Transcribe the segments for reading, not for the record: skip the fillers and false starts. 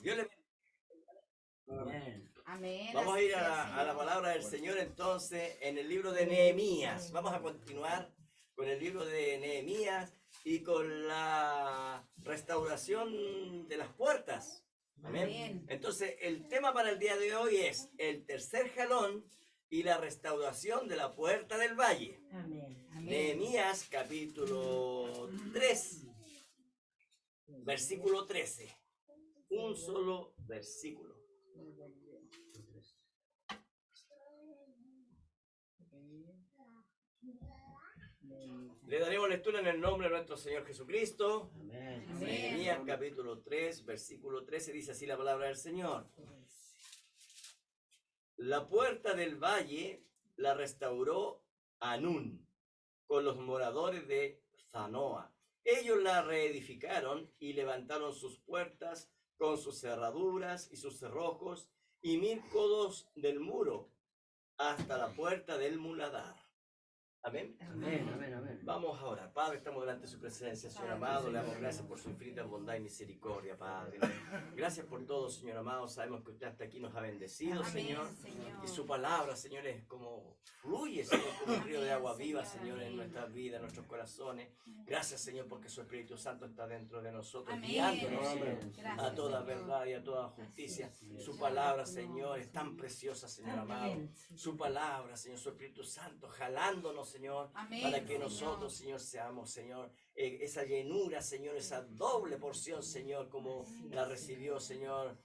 Dios le... Amén. Amén. Vamos a Así ir sea, a la Señor. palabra del Señor entonces en el libro de Nehemías. Vamos a continuar con el libro de Nehemías y con la restauración de las puertas. Amén. Amén. Entonces el tema para el día de hoy es el tercer jalón y la restauración de la puerta del valle. Amén. Amén. Nehemías capítulo 3, versículo 13. Un solo versículo. Le daremos lectura en el nombre de nuestro Señor Jesucristo. Amén. Amén. Nehemías capítulo 3, versículo 13 dice así la palabra del Señor. La puerta del valle la restauró Anún con los moradores de Zanoa. Ellos la reedificaron y levantaron sus puertas con sus cerraduras y sus cerrojos y 1000 codos del muro hasta la puerta del muladar. Amén. Amén. Amén. Amén. Vamos a orar. Padre, estamos delante de su presencia, Señor amado. Le damos gracias por su infinita bondad y misericordia, Padre. Gracias por todo, Señor amado. Sabemos que usted hasta aquí nos ha bendecido, Amén, Señor. Señor. Y su palabra, Señor, es como fluye, Señor, como un río de agua Amén, viva, Señor, Señor, en amén. nuestras vidas, en nuestros corazones. Gracias, Señor, porque su Espíritu Santo está dentro de nosotros, Amén. guiándonos, Señor, Gracias, a toda Señor. verdad y a toda justicia. Así es, Su Señor. palabra, Señor, es tan preciosa, Señor amado. Su palabra, Señor, su Espíritu Santo, jalándonos, Señor, Amén, para que Señor. nosotros, Señor, seamos, Señor, esa llenura, Señor, esa doble porción, Señor, como la recibió, Señor,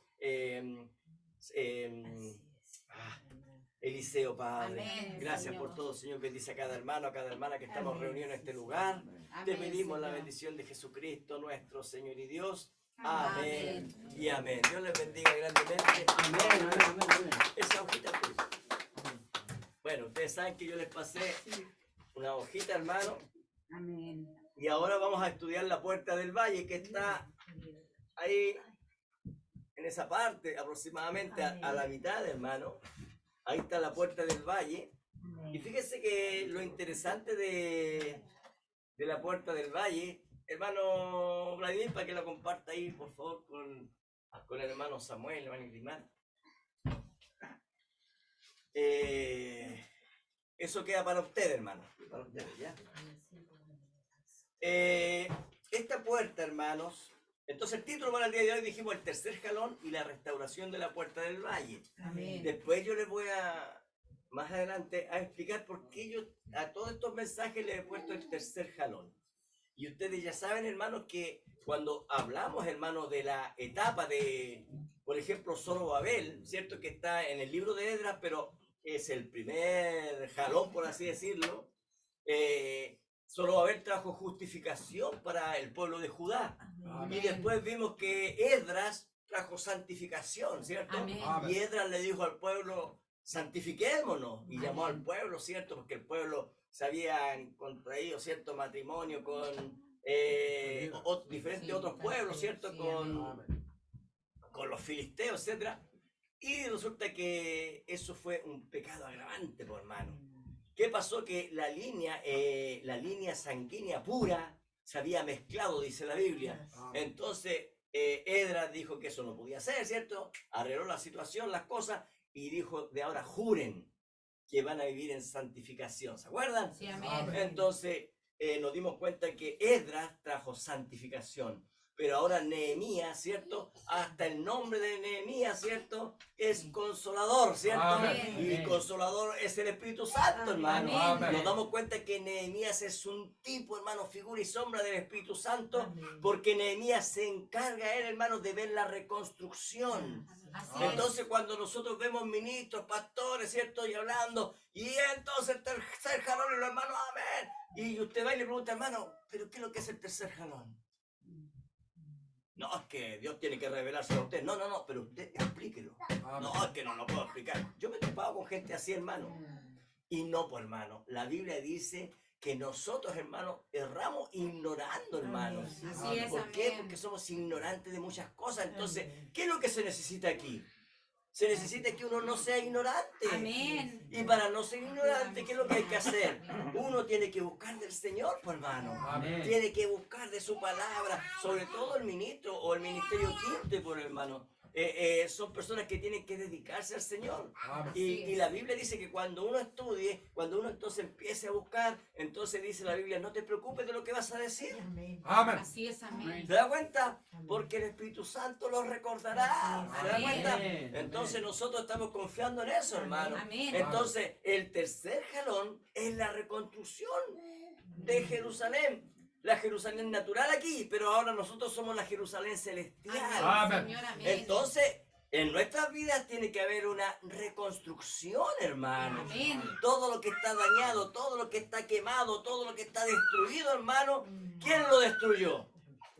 Eliseo, Padre. Amén, Gracias Señor. por todo, Señor. Bendice a cada hermano, a cada hermana que estamos reunidos en este lugar. Te Amén, pedimos la Señor. bendición de Jesucristo, nuestro Señor y Dios. Amén. Amén y amén. Dios les bendiga grandemente. Amén. Amén. Amén. Esa hojita. Bueno, ustedes saben que yo les pasé una hojita, hermano. Amén. Y ahora vamos a estudiar la puerta del valle que está ahí en esa parte, aproximadamente a la mitad, hermano. Ahí está la puerta del valle. Y fíjese que lo interesante de la puerta del valle, hermano Vladimir, para que lo comparta ahí, por favor, con el hermano Samuel, hermano Grimán. Eso queda para usted, hermano. Para ustedes, ¿ya? Esta puerta, hermanos, entonces el título para el día de hoy dijimos el tercer jalón y la restauración de la puerta del valle. Amén. Después yo les voy más adelante a explicar por qué yo a todos estos mensajes les he puesto el tercer jalón. Y ustedes ya saben, hermanos, que cuando hablamos, hermanos, de la etapa de, por ejemplo, Zorobabel, ¿cierto? Que está en el libro de Esdras, pero es el primer jalón, por así decirlo. Zorobabel trajo justificación para el pueblo de Judá. Amén. Y después vimos que Esdras trajo santificación, ¿cierto? Amén. Y Esdras le dijo al pueblo, santifiquémonos. Y llamó Amén. al pueblo, ¿cierto? Porque el pueblo se había contraído cierto matrimonio con diferentes otros pueblos, ¿cierto? Sí, Con los filisteos, etc. Y resulta que eso fue un pecado agravante, por hermano. ¿Qué pasó? Que la línea sanguínea pura se había mezclado, dice la Biblia. Entonces, Esdras dijo que eso no podía ser, ¿cierto? Arregló la situación, las cosas, y dijo, de ahora juren que van a vivir en santificación. ¿Se acuerdan? Sí, amén. Entonces, nos dimos cuenta que Esdras trajo santificación. Pero ahora Nehemías, ¿cierto? Hasta el nombre de Nehemías, ¿cierto? Es consolador, ¿cierto? Amén. Y consolador es el Espíritu Santo, hermano. Amén. Nos damos cuenta que Nehemías es un tipo, hermano, figura y sombra del Espíritu Santo, porque Nehemías se encarga, él, hermano, de ver la reconstrucción. Así Entonces, cuando nosotros vemos ministros, pastores, ¿cierto? Y hablando, y entonces el tercer jalón, y los hermanos, amén. Y usted va y le pregunta, hermano, ¿pero qué es lo que es el tercer jalón? No, es que Dios tiene que revelárselo a usted. No, pero usted explíquelo. No, es que no lo puedo explicar. Yo me he topado con gente así, hermano. Y no, pues, hermano. La Biblia dice que nosotros, hermanos, erramos ignorando, hermanos. Así es, ¿Por qué? amén. Porque somos ignorantes de muchas cosas. Entonces, ¿qué es lo que se necesita aquí? Se necesita que uno no sea ignorante. Amén. Y para no ser ignorante, ¿qué es lo que hay que hacer? Uno tiene que buscar del Señor, pues, hermano. Amén. Tiene que buscar de su palabra, sobre todo el ministro o el ministerio quinto, por hermano. son personas que tienen que dedicarse al Señor. Amén. Y la Biblia dice que cuando uno estudie, cuando uno entonces empiece a buscar, entonces dice la Biblia, no te preocupes de lo que vas a decir. Amén. Así es, amén. ¿Se da cuenta? Porque el Espíritu Santo lo recordará. ¿Se da Amén. cuenta? Amén. Entonces nosotros estamos confiando en eso, hermano. Amén. Entonces el tercer jalón es la reconstrucción de Jerusalén. La Jerusalén natural aquí, pero ahora nosotros somos la Jerusalén celestial. Amén. Señor, amén. Entonces, en nuestras vidas tiene que haber una reconstrucción, hermano. Amén. Todo lo que está dañado, todo lo que está quemado, todo lo que está destruido, hermano, ¿quién lo destruyó?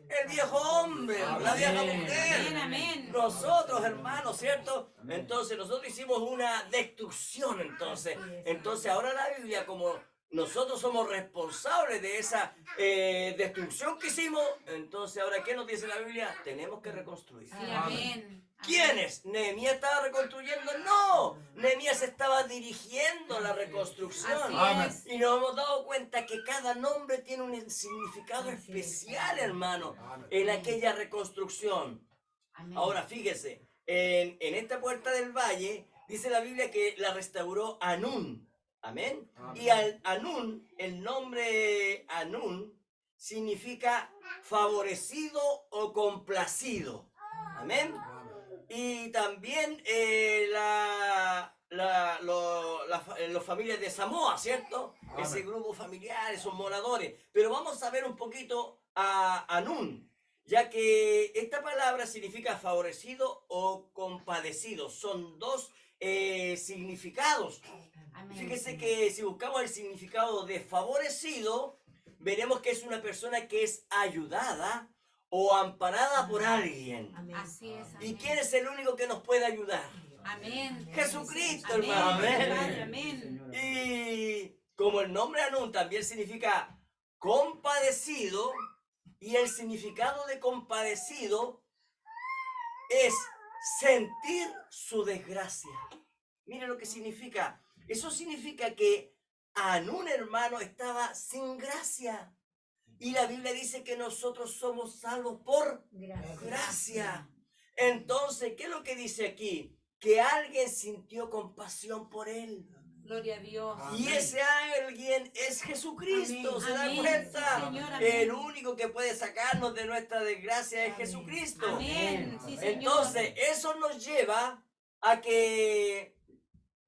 El viejo hombre, la vieja Amén. mujer. Amén, amén. Nosotros, hermanos, ¿cierto? Entonces, nosotros hicimos una destrucción, entonces. Entonces, ahora la Biblia, como nosotros somos responsables de esa destrucción que hicimos, entonces, ahora, ¿qué nos dice la Biblia? Tenemos que reconstruir. Sí, amén. ¿Quiénes? ¿Nehemías estaba reconstruyendo? No, Nehemías estaba dirigiendo la reconstrucción. Así Amén. es. Y nos hemos dado cuenta que cada nombre tiene un significado especial, hermano, Amén. en aquella reconstrucción. Amén. Ahora, fíjese, en esta puerta del valle, dice la Biblia que la restauró Anún. Amén. Amén. Y al Anún, el nombre Anún, significa favorecido o complacido. Amén. Amén. Y también los familias de Samoa, ¿cierto? Amén. Ese grupo familiar, esos moradores. Pero vamos a ver un poquito a Anún, ya que esta palabra significa favorecido o compadecido. Son dos significados. Amén. Fíjese que si buscamos el significado de favorecido, veremos que es una persona que es ayudada o amparada por alguien. Así es, amén. ¿Y quién es el único que nos puede ayudar? Amén. Jesucristo, Amén. hermano. Padre, Amén. amén. Y como el nombre Anún también significa compadecido, y el significado de compadecido es sentir su desgracia. Mire lo que significa. Eso significa que Anún, hermano, estaba sin gracia. Y la Biblia dice que nosotros somos salvos por gracia. Entonces, ¿qué es lo que dice aquí? Que alguien sintió compasión por él. Gloria a Dios. Y ese alguien es Jesucristo. Amén. ¿Se dan Amén. cuenta? Sí, Señor, amén. El único que puede sacarnos de nuestra desgracia es Jesucristo. Amén. Sí, Señor. Entonces, eso nos lleva a que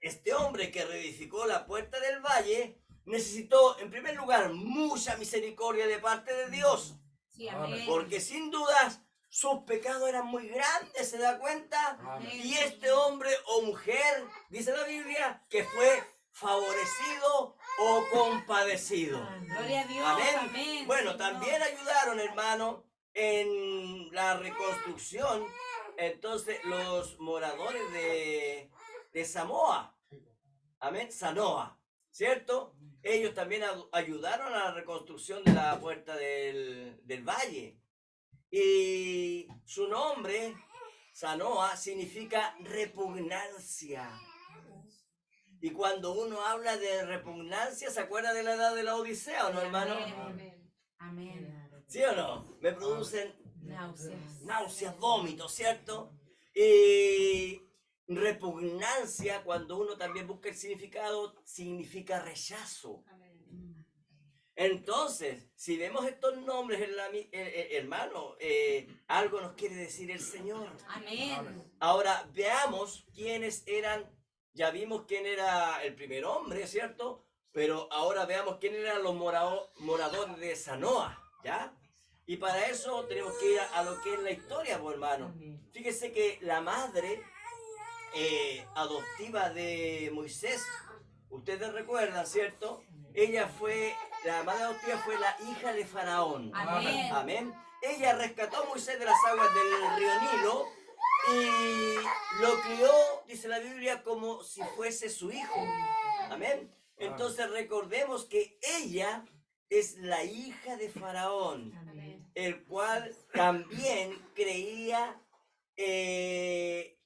este hombre que reedificó la puerta del valle necesitó, en primer lugar, mucha misericordia de parte de Dios. Sí, amén. Porque sin dudas sus pecados eran muy grandes, ¿se da cuenta? Amén. Y este hombre o mujer, dice la Biblia, que fue favorecido o compadecido. Gloria a Dios. Amén. Amén. Bueno, Señor. también ayudaron, hermano, en la reconstrucción, entonces, los moradores de Samoa. Amén. Sanoa, ¿cierto? Ellos también ayudaron a la reconstrucción de la puerta del valle. Y su nombre, Sanoa, significa repugnancia. Y cuando uno habla de repugnancia, ¿se acuerda de la edad de la Odisea o no, hermano? Amén. Amén. ¿Sí o no? Me producen Náuseas. náuseas, vómitos, ¿cierto? Y repugnancia, cuando uno también busca el significado, significa rechazo. Entonces, si vemos estos nombres, hermano, algo nos quiere decir el Señor. Amén. Ahora, veamos quiénes eran. Ya vimos quién era el primer hombre, ¿cierto? Pero ahora veamos quién eran los moradores de Sanoa, ¿ya? Y para eso tenemos que ir a lo que es la historia, pues, hermano. Fíjese que la madre adoptiva de Moisés, ustedes recuerdan, ¿cierto? La madre adoptiva fue la hija de Faraón. Amén. Amén. Ella rescató a Moisés de las aguas del río Nilo y lo crió, dice la Biblia, como si fuese su hijo. Amén. Entonces recordemos que ella es la hija de Faraón, el cual también creía,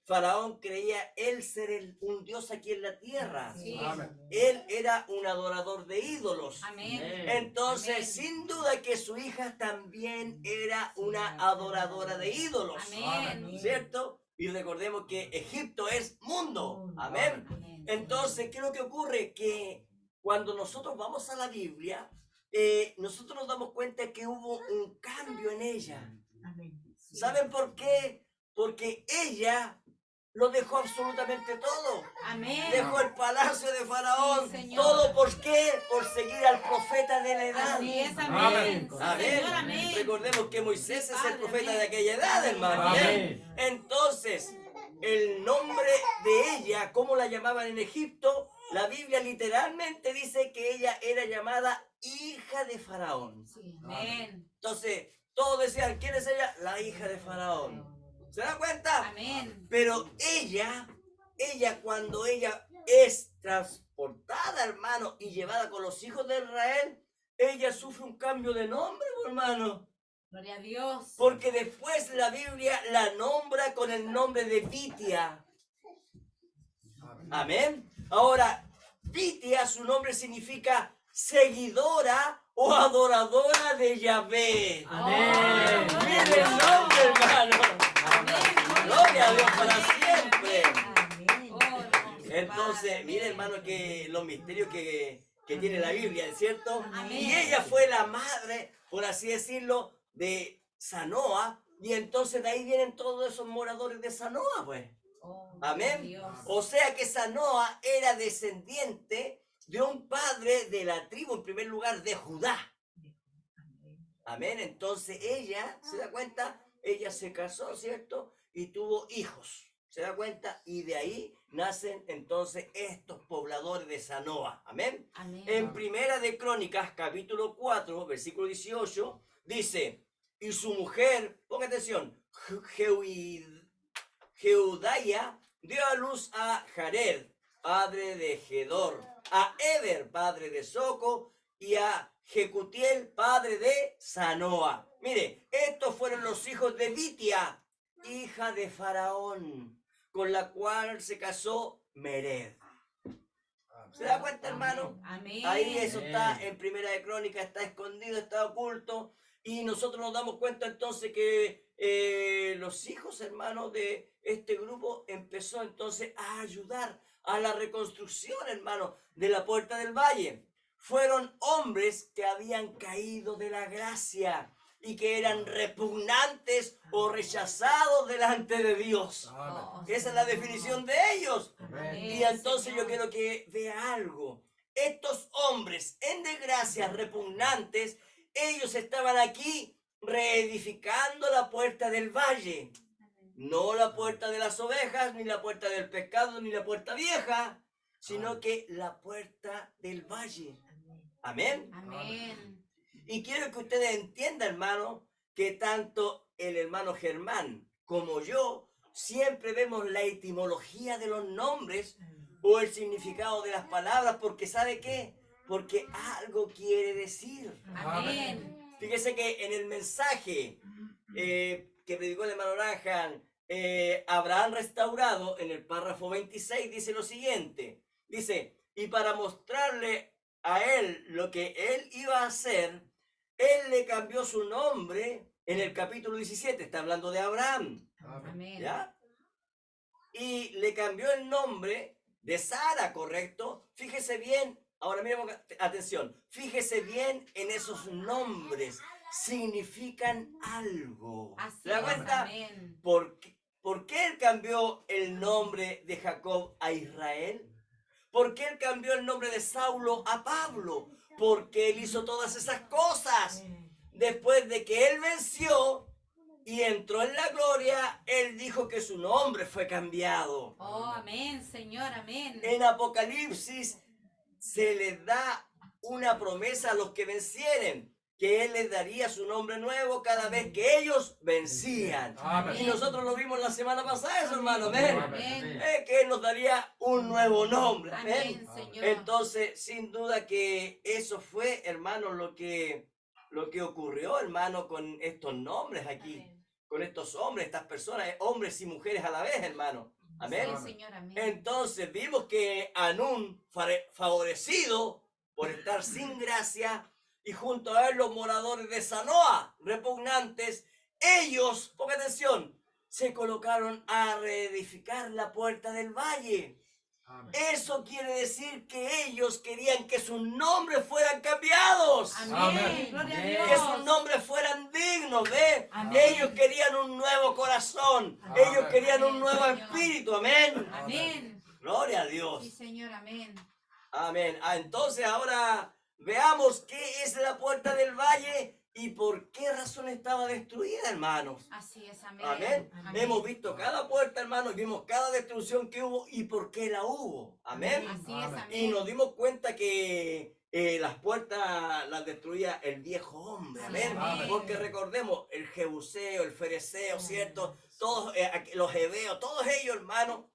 Faraón creía él ser un dios aquí en la tierra. Sí. Amén. Él era un adorador de ídolos. Amén. Entonces, Amén. sin duda que su hija también era una adoradora de ídolos. Amén. ¿Cierto? Y recordemos que Egipto es mundo. Amén. Amén. Entonces, ¿qué es lo que ocurre? Que cuando nosotros vamos a la Biblia, nosotros nos damos cuenta que hubo un cambio en ella. ¿Saben por qué? Porque ella lo dejó absolutamente todo. Amén. Dejó el palacio de Faraón. Sí, Señor. ¿Todo por qué? Por seguir al profeta de la edad. Así es, amén. Amén. Sí, Amén. Señor, amén. Recordemos que Moisés es el Padre, profeta amén. de aquella edad, hermano. Amén. Entonces, el nombre de ella, ¿cómo la llamaban en Egipto? La Biblia literalmente dice que ella era llamada hija de Faraón. Sí, amén. Entonces, todos decían, ¿quién es ella? La hija de Faraón. ¿Se da cuenta? Amén. Pero ella cuando ella es transportada, hermano, y llevada con los hijos de Israel, ella sufre un cambio de nombre, hermano. Gloria a Dios. Porque después la Biblia la nombra con el nombre de Bitia. Amén. Ahora, Bitia, su nombre significa seguidora o adoradora de Yahvé. Amén. Mire el nombre, hermano. Amén. Gloria a Dios para siempre. Oh, hermoso Entonces, Padre. mire, hermano, que los misterios que tiene la Biblia, ¿es cierto? Amén. Y ella fue la madre, por así decirlo, de Zanoa. Y entonces de ahí vienen todos esos moradores de Zanoa, pues. Oh, Amén. Dios. O sea que Zanoa era descendiente de un padre de la tribu, en primer lugar, de Judá. Amén. Entonces ella, ¿se da cuenta? Ella se casó, ¿cierto? Y tuvo hijos. ¿Se da cuenta? Y de ahí nacen entonces estos pobladores de Zanoa. Amén. Amén. En Primera de Crónicas, capítulo 4, versículo 18, dice, y su mujer, ponga atención, Jeudaya dio a luz a Jared, padre de Gedor, a Eber, padre de Soco, y a Jecutiel, padre de Zanoa. Mire, estos fueron los hijos de Bitia, hija de Faraón, con la cual se casó Mered. ¿Se da cuenta, hermano? Amén. Ahí eso está en Primera de Crónicas, está escondido, está oculto. Y nosotros nos damos cuenta entonces que los hijos, hermanos, de este grupo empezó entonces a ayudar a la reconstrucción, hermano, de la Puerta del Valle. Fueron hombres que habían caído de la gracia y que eran repugnantes o rechazados delante de Dios. Oh, Esa es la definición de ellos. Amén, Y entonces yo Señor. quiero que vea algo. Estos hombres en desgracia repugnantes, ellos estaban aquí reedificando la puerta del valle. No la puerta de las ovejas, ni la puerta del pescado, ni la puerta vieja, sino que la puerta del valle. Amén. Amén. Y quiero que ustedes entiendan, hermano, que tanto el hermano Germán como yo siempre vemos la etimología de los nombres o el significado de las palabras, porque ¿sabe qué? Porque algo quiere decir. Amén. Fíjese que en el mensaje que predicó el hermano Ranjan, Abraham restaurado, en el párrafo 26, dice lo siguiente. Dice, y para mostrarle a él lo que él iba a hacer, él le cambió su nombre en el capítulo 17, está hablando de Abraham, Amén. ¿ya? Y le cambió el nombre de Sara, ¿correcto? Fíjese bien, ahora miremos, atención, fíjese bien en esos nombres, significan algo. Así ¿Se da es. cuenta? Amén. ¿Por qué él cambió el nombre de Jacob a Israel? ¿Por qué él cambió el nombre de Saulo a Pablo? Porque él hizo todas esas cosas. Después de que él venció y entró en la gloria, él dijo que su nombre fue cambiado. Oh, amén, Señor, amén. En Apocalipsis se les da una promesa a los que vencieren, que él les daría su nombre nuevo cada vez que ellos vencían. Amén. Y nosotros lo vimos la semana pasada, eso, hermano. Amén. Amén. Que él nos daría un nuevo nombre. Amén. Amén, Señor. Entonces, sin duda que eso fue, hermano, lo que ocurrió, hermano, con estos nombres aquí, Amén. con estos hombres, estas personas, hombres y mujeres a la vez, hermano. Amén. Sí, Señor, amén. Entonces vimos que Anún, favorecido por estar sin gracia, y junto a él los moradores de Zanoa, repugnantes, ellos, ponga atención, se colocaron a reedificar la puerta del valle. Amén. Eso quiere decir que ellos querían que sus nombres fueran cambiados. Amén. Amén. Gloria a Amén. Dios. Que sus nombres fueran dignos, ¿ve? Amén. Ellos querían un nuevo corazón. Amén. Ellos querían un Amén, nuevo Señor. espíritu. Amén. Amén. Gloria a Dios. Sí, Señor, amén. Amén. Entonces ahora veamos qué es la puerta del valle y por qué razón estaba destruida, hermanos. Así es, amén. Amén. Hemos visto cada puerta, hermanos, vimos cada destrucción que hubo y por qué la hubo. Amén. Así es, Amén. Y amén. nos dimos cuenta que las puertas las destruía el viejo hombre. Amén. Amén. Porque recordemos, el Jebuseo, el Fereceo, ¿cierto? Todos los Heveos, todos ellos, hermanos,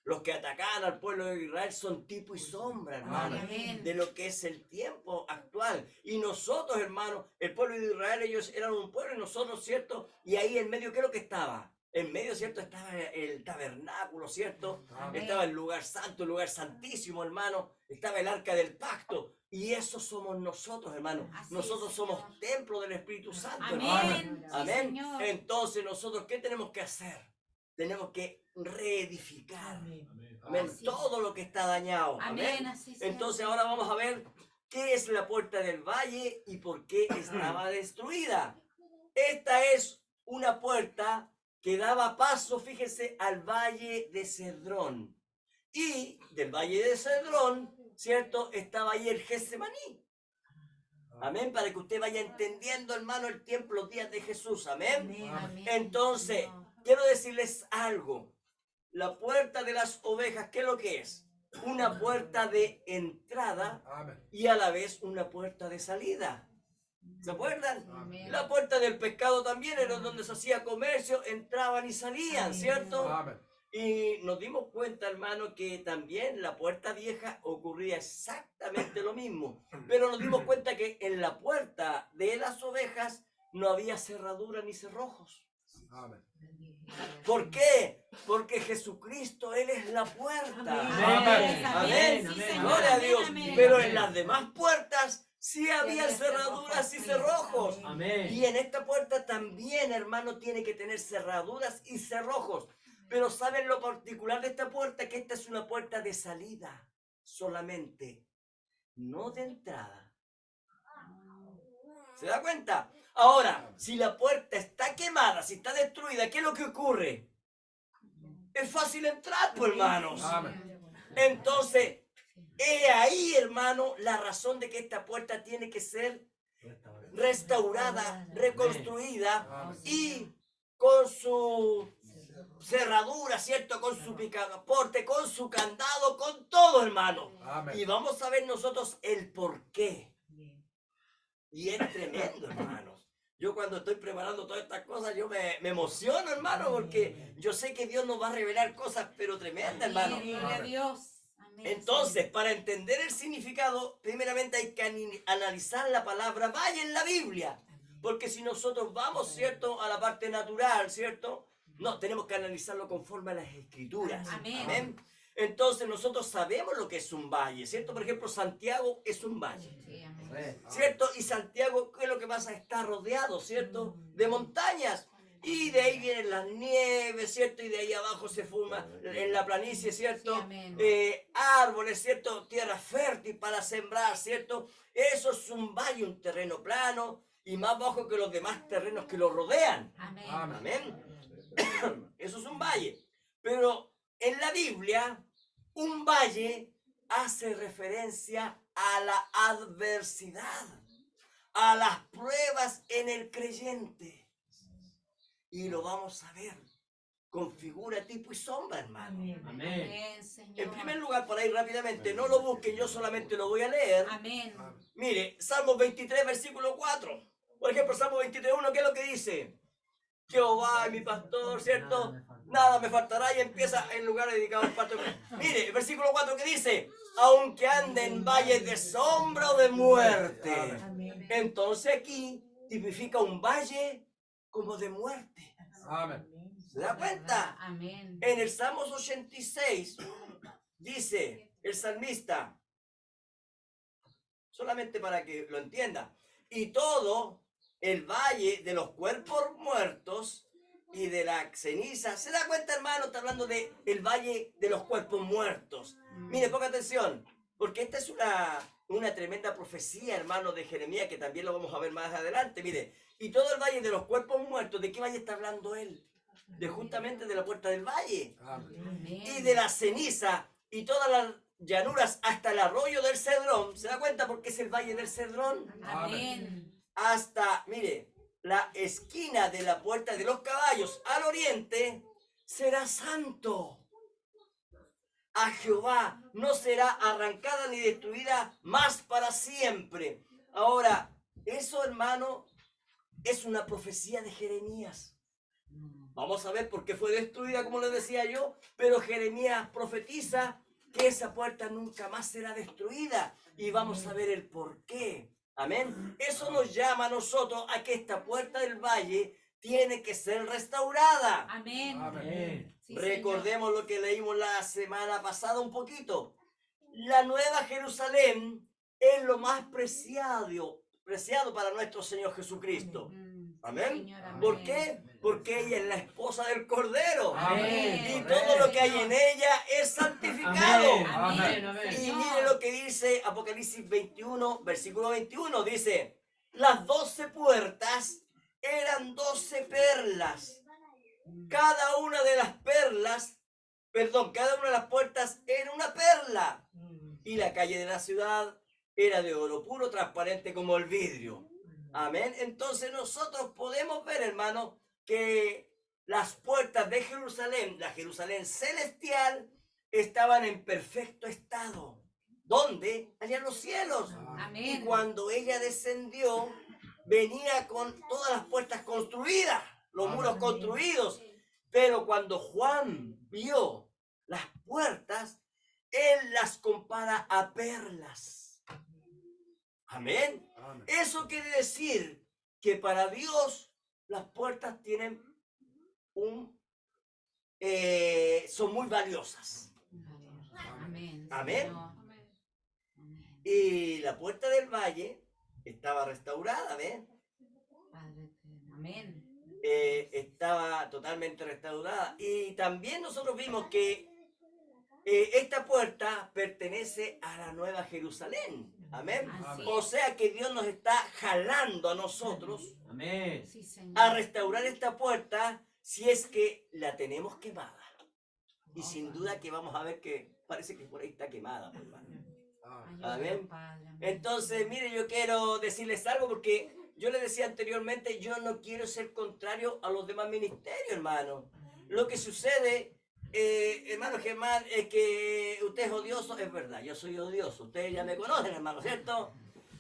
los que atacaban al pueblo de Israel son tipo y sombra, hermano, Amén. de lo que es el tiempo actual. Y nosotros, hermanos, el pueblo de Israel, ellos eran un pueblo y nosotros, ¿cierto? Y ahí en medio, ¿qué es lo que estaba? En medio, ¿cierto? Estaba el tabernáculo, ¿cierto? Amén. Estaba el lugar santo, el lugar santísimo, hermano. Estaba el arca del pacto. Y eso somos nosotros, hermano. Así Nosotros es, somos Señor. templo del Espíritu Santo, hermano. Amén. Sí, Amén. Señor. Entonces, nosotros, ¿qué tenemos que hacer? Tenemos que reedificar. Amén. Así es. Todo lo que está dañado. Amén. Amén. Así sea. Entonces ahora vamos a ver qué es la puerta del valle y por qué estaba destruida. Esta es una puerta que daba paso, fíjese, al valle de Cedrón. Y del valle de Cedrón, ¿cierto? Estaba ahí el Getsemaní. Amén. Para que usted vaya entendiendo, hermano, el tiempo, los días de Jesús. Amén. Amén. Entonces, Señor. quiero decirles algo. La puerta de las ovejas, ¿qué es lo que es? Una puerta de entrada Amén. y a la vez una puerta de salida. ¿Se acuerdan? Amén. La puerta del pescado también era donde se hacía comercio, entraban y salían, ¿cierto? Amén. Y nos dimos cuenta, hermano, que también la puerta vieja ocurría exactamente lo mismo. Pero nos dimos cuenta que en la puerta de las ovejas no había cerradura ni cerrojos. Amén. ¿Por qué? Porque Jesucristo, Él es la puerta. Amén. Amén. Sí, Amén. Señor. Gloria a Amén, Dios. amén. Pero en las demás puertas sí había había cerraduras y cerrojos. cerrojos. Amén. Y en esta puerta también, hermano, tiene que tener cerraduras y cerrojos. Pero ¿saben lo particular de esta puerta? Que esta es una puerta de salida solamente, no de entrada. ¿Se da cuenta? Ahora, si la puerta está quemada, si está destruida, ¿qué es lo que ocurre? Es fácil entrar, pues, hermanos. Amén. Entonces, he ahí, hermano, la razón de que esta puerta tiene que ser restaurada, reconstruida Amén. y con su cerradura, ¿cierto? Con su picaporte, con su candado, con todo, hermano. Y Amén. vamos a ver nosotros el por qué. Y es tremendo, hermanos. Yo cuando estoy preparando todas estas cosas, yo me emociono, hermano, porque yo sé que Dios nos va a revelar cosas, pero tremendas, hermano. Amén. Gloria a Dios. Amén. Entonces, para entender el significado, primeramente hay que analizar la palabra valle en la Biblia. Porque si nosotros vamos, ¿cierto?, a la parte natural, ¿cierto? No, tenemos que analizarlo conforme a las Escrituras. Amén. Amén. Entonces, nosotros sabemos lo que es un valle, ¿cierto? Por ejemplo, Santiago es un valle. Sí, amén. ¿Cierto? Y Santiago, ¿qué es lo que pasa? Está rodeado, ¿cierto? De montañas. Y de ahí vienen las nieves, ¿cierto? Y de ahí abajo se forma en la planicie, ¿cierto? Sí, amén. Árboles, ¿cierto? Tierra fértil para sembrar, ¿cierto? Eso es un valle, un terreno plano y más bajo que los demás terrenos que lo rodean. Amén. Amén. Amén. Eso es un valle. Pero en la Biblia, un valle hace referencia a la adversidad, a las pruebas en el creyente. Y lo vamos a ver con figura, tipo y sombra, hermano. Amén. Amén, Señor. En primer lugar, para ir rápidamente, no lo busquen, yo solamente lo voy a leer. Amén. Mire, Salmos 23, versículo 4. Por ejemplo, Salmo 23, 1, ¿qué es lo que dice? Jehová es mi pastor, ¿cierto? Nada me faltará y empieza en lugar dedicado al pastor. Mire, el versículo 4 que dice, aunque ande en valles de sombra o de muerte. Entonces aquí tipifica un valle como de muerte. Amén. ¿Se da cuenta? Amén. En el Salmos 86 dice el salmista, solamente para que lo entienda, y todo el valle de los cuerpos muertos y de la ceniza. ¿Se da cuenta, hermano? Está hablando de el valle de los cuerpos muertos. Mire, ponga atención, porque esta es una tremenda profecía, hermano, de Jeremías, que también lo vamos a ver más adelante. Mire, y todo el valle de los cuerpos muertos, ¿de qué valle está hablando él? De justamente de la puerta del valle. Amén. Y de la ceniza y todas las llanuras hasta el arroyo del Cedrón. ¿Se da cuenta por qué es el valle del Cedrón? Amén. Hasta, mire, la esquina de la puerta de los caballos al oriente será santo. A Jehová no será arrancada ni destruida más para siempre. Ahora, eso, hermano, es una profecía de Jeremías. Vamos a ver por qué fue destruida, como les decía yo, pero Jeremías profetiza que esa puerta nunca más será destruida y vamos a ver el por qué. Amén. Eso nos llama a nosotros a que esta puerta del valle tiene que ser restaurada. Amén. Amén. Sí, Recordemos lo que leímos la semana pasada un poquito. La nueva Jerusalén es lo más preciado para nuestro Señor Jesucristo. Señor. Amén. Señor, amén. ¿Por qué? Porque ella es la esposa del Cordero. Amén. Y todo lo que hay en ella es santificado. Amén. Amén. Y Señor. mire lo que dice Apocalipsis 21, versículo 21. Dice, las 12 puertas eran 12 perlas. Cada una de las puertas era una perla. Y la calle de la ciudad era de oro puro, transparente como el vidrio. Amén. Entonces nosotros podemos ver, hermano, que las puertas de Jerusalén, la Jerusalén celestial, estaban en perfecto estado. ¿Dónde? Allá en los cielos. Amén. Y cuando ella descendió, venía con todas las puertas construidas, los muros construidos. Pero cuando Juan vio las puertas, él las compara a perlas. Amén. Eso quiere decir que para Dios las puertas tienen son muy valiosas. Amén. Amén. Señor. Y la puerta del valle estaba restaurada, ¿ven? Padre eterno. Amén. Estaba totalmente restaurada. Y también nosotros vimos que esta puerta pertenece a la Nueva Jerusalén. Amén. Así O es. sea que Dios nos está jalando a nosotros Amén. Sí, Señor. a restaurar esta puerta si es que la tenemos quemada. Y sin duda que vamos a ver que parece que por ahí está quemada, pues, hermano. Ayúdanos, Amén. Padre. Amén. Entonces, mire, yo quiero decirles algo porque yo les decía anteriormente, yo no quiero ser contrario a los demás ministerios, hermano. Lo que sucede, hermano Germán, es que usted es odioso, es verdad, yo soy odioso. Ustedes ya me conocen, hermano, ¿cierto?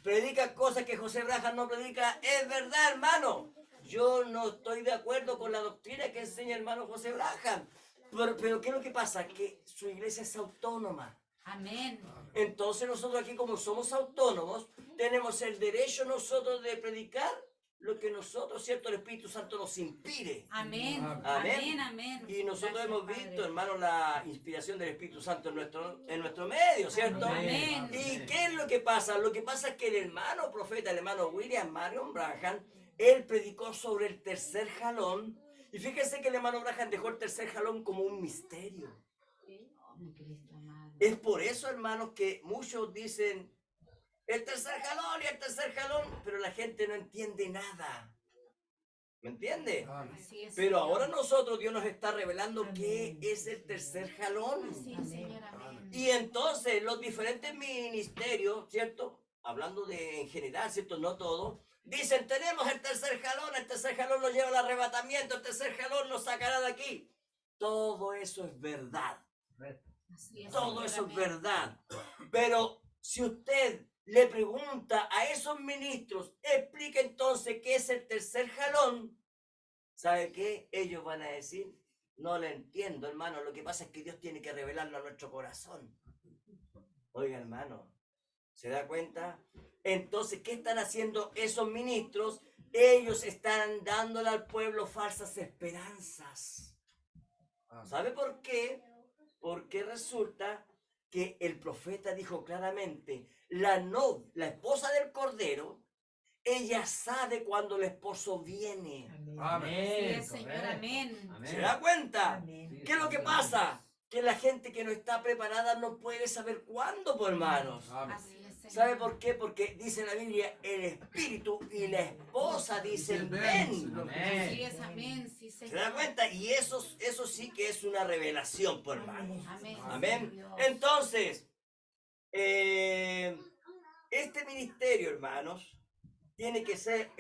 Predica cosas que José Brajas no predica, es verdad, hermano. Yo no estoy de acuerdo con la doctrina que enseña el hermano José Brajas. Pero ¿qué es lo que pasa? Que su iglesia es autónoma. Amén. Entonces nosotros aquí, como somos autónomos, tenemos el derecho nosotros de predicar lo que nosotros, ¿cierto? El Espíritu Santo nos inspire. Amén. Amén. Amén. Amén. Y nosotros Gracias, hemos Padre. visto, hermano, la inspiración del Espíritu Santo en nuestro medio, ¿cierto? Amén. ¿Y qué es lo que pasa? Lo que pasa es que el hermano profeta, el hermano William Marion Branham, él predicó sobre el tercer jalón. Y fíjense que el hermano Branham dejó el tercer jalón como un misterio. Mi Cristo amado. Es por eso, hermanos, que muchos dicen el tercer jalón y el tercer jalón, pero la gente no entiende nada. ¿Me entiende? Así es, Pero Señor. ahora nosotros, Dios nos está revelando qué Amén. es el tercer jalón. Así es, Señor. Amén. Y entonces los diferentes ministerios, ¿cierto? Hablando en general, ¿cierto? No todo. Dicen, tenemos el tercer jalón nos lleva al arrebatamiento, el tercer jalón nos sacará de aquí. Todo eso es verdad. Así es, Todo Señor. eso es Amén. verdad. Pero si usted le pregunta a esos ministros, explica entonces qué es el tercer jalón, ¿sabe qué? Ellos van a decir, no lo entiendo, hermano. Lo que pasa es que Dios tiene que revelarlo a nuestro corazón. Oiga, hermano, ¿se da cuenta? Entonces, ¿qué están haciendo esos ministros? Ellos están dándole al pueblo falsas esperanzas. ¿Sabe por qué? Porque resulta que el profeta dijo claramente, la esposa del Cordero, ella sabe cuando el esposo viene. Amén. Así es, Señor, correcto. amén. ¿Se Amén. da cuenta? Amén. ¿Qué es lo que pasa? Que la gente que no está preparada no puede saber cuándo, pues, hermanos. Amén. Así es, Señor. ¿Sabe por qué? Porque dice la Biblia, el espíritu y la esposa dicen ven. Amén. Así es, amén. Sí, ¿Se da Señor. cuenta? Y eso sí que es una revelación, pues, hermanos. Amén. Amén. Dios. Entonces, este ministerio, hermanos, tiene que ser,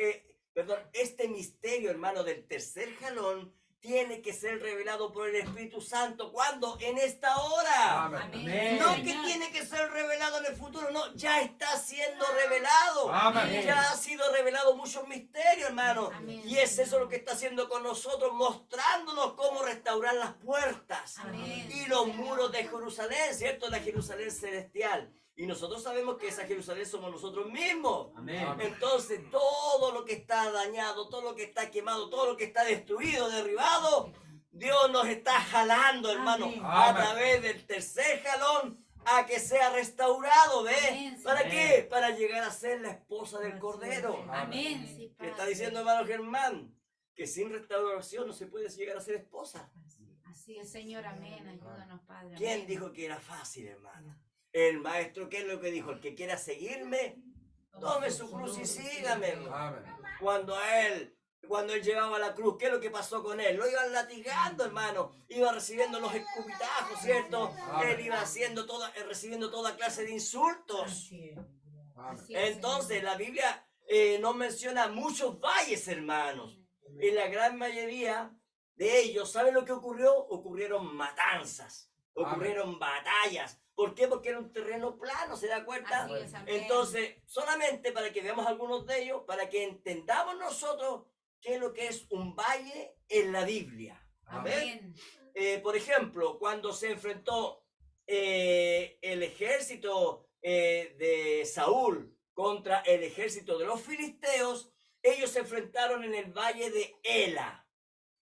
este misterio, hermano, del tercer jalón, tiene que ser revelado por el Espíritu Santo. ¿Cuándo? En esta hora. Amén. Amén. No Señor. que tiene que ser revelado en el futuro, no, ya está siendo revelado. Amén. Ya ha sido revelado muchos misterios, hermano. Amén. Y es eso lo que está haciendo con nosotros, mostrándonos cómo restaurar las puertas Amén. y los muros de Jerusalén, ¿cierto? La Jerusalén celestial. Y nosotros sabemos que esa Jerusalén somos nosotros mismos. Amén. Entonces, todo lo que está dañado, todo lo que está quemado, todo lo que está destruido, derribado, Dios nos está jalando, hermano, Amén. a Amén. través del tercer jalón a que sea restaurado, ¿ves? Amén, ¿Para Señor. qué? Para llegar a ser la esposa del Cordero. Amén. Sí, ¿Qué Padre. está diciendo, hermano Germán? Que sin restauración no se puede llegar a ser esposa. Así es, Señor, amén. Ayúdanos, Padre. ¿Quién amén. dijo que era fácil, hermano? El maestro, ¿qué es lo que dijo? El que quiera seguirme, tome su cruz y sígame, hermano. Amén. Cuando él llevaba la cruz, ¿qué es lo que pasó con él? Lo iban latigando, hermano. Iba recibiendo los escupitajos, ¿cierto? Él iba recibiendo toda clase de insultos. Así es, Entonces, Señor. la Biblia nos menciona muchos valles, hermanos. En la gran mayoría de ellos, ¿saben lo que ocurrió? Ocurrieron matanzas, ocurrieron batallas. ¿Por qué? Porque era un terreno plano, ¿se da cuenta? Así es, amén. Entonces, solamente para que veamos algunos de ellos, para que entendamos nosotros qué es lo que es un valle en la Biblia. Amén. Amén. Por ejemplo, cuando se enfrentó el ejército de Saúl contra el ejército de los filisteos, ellos se enfrentaron en el valle de Ela.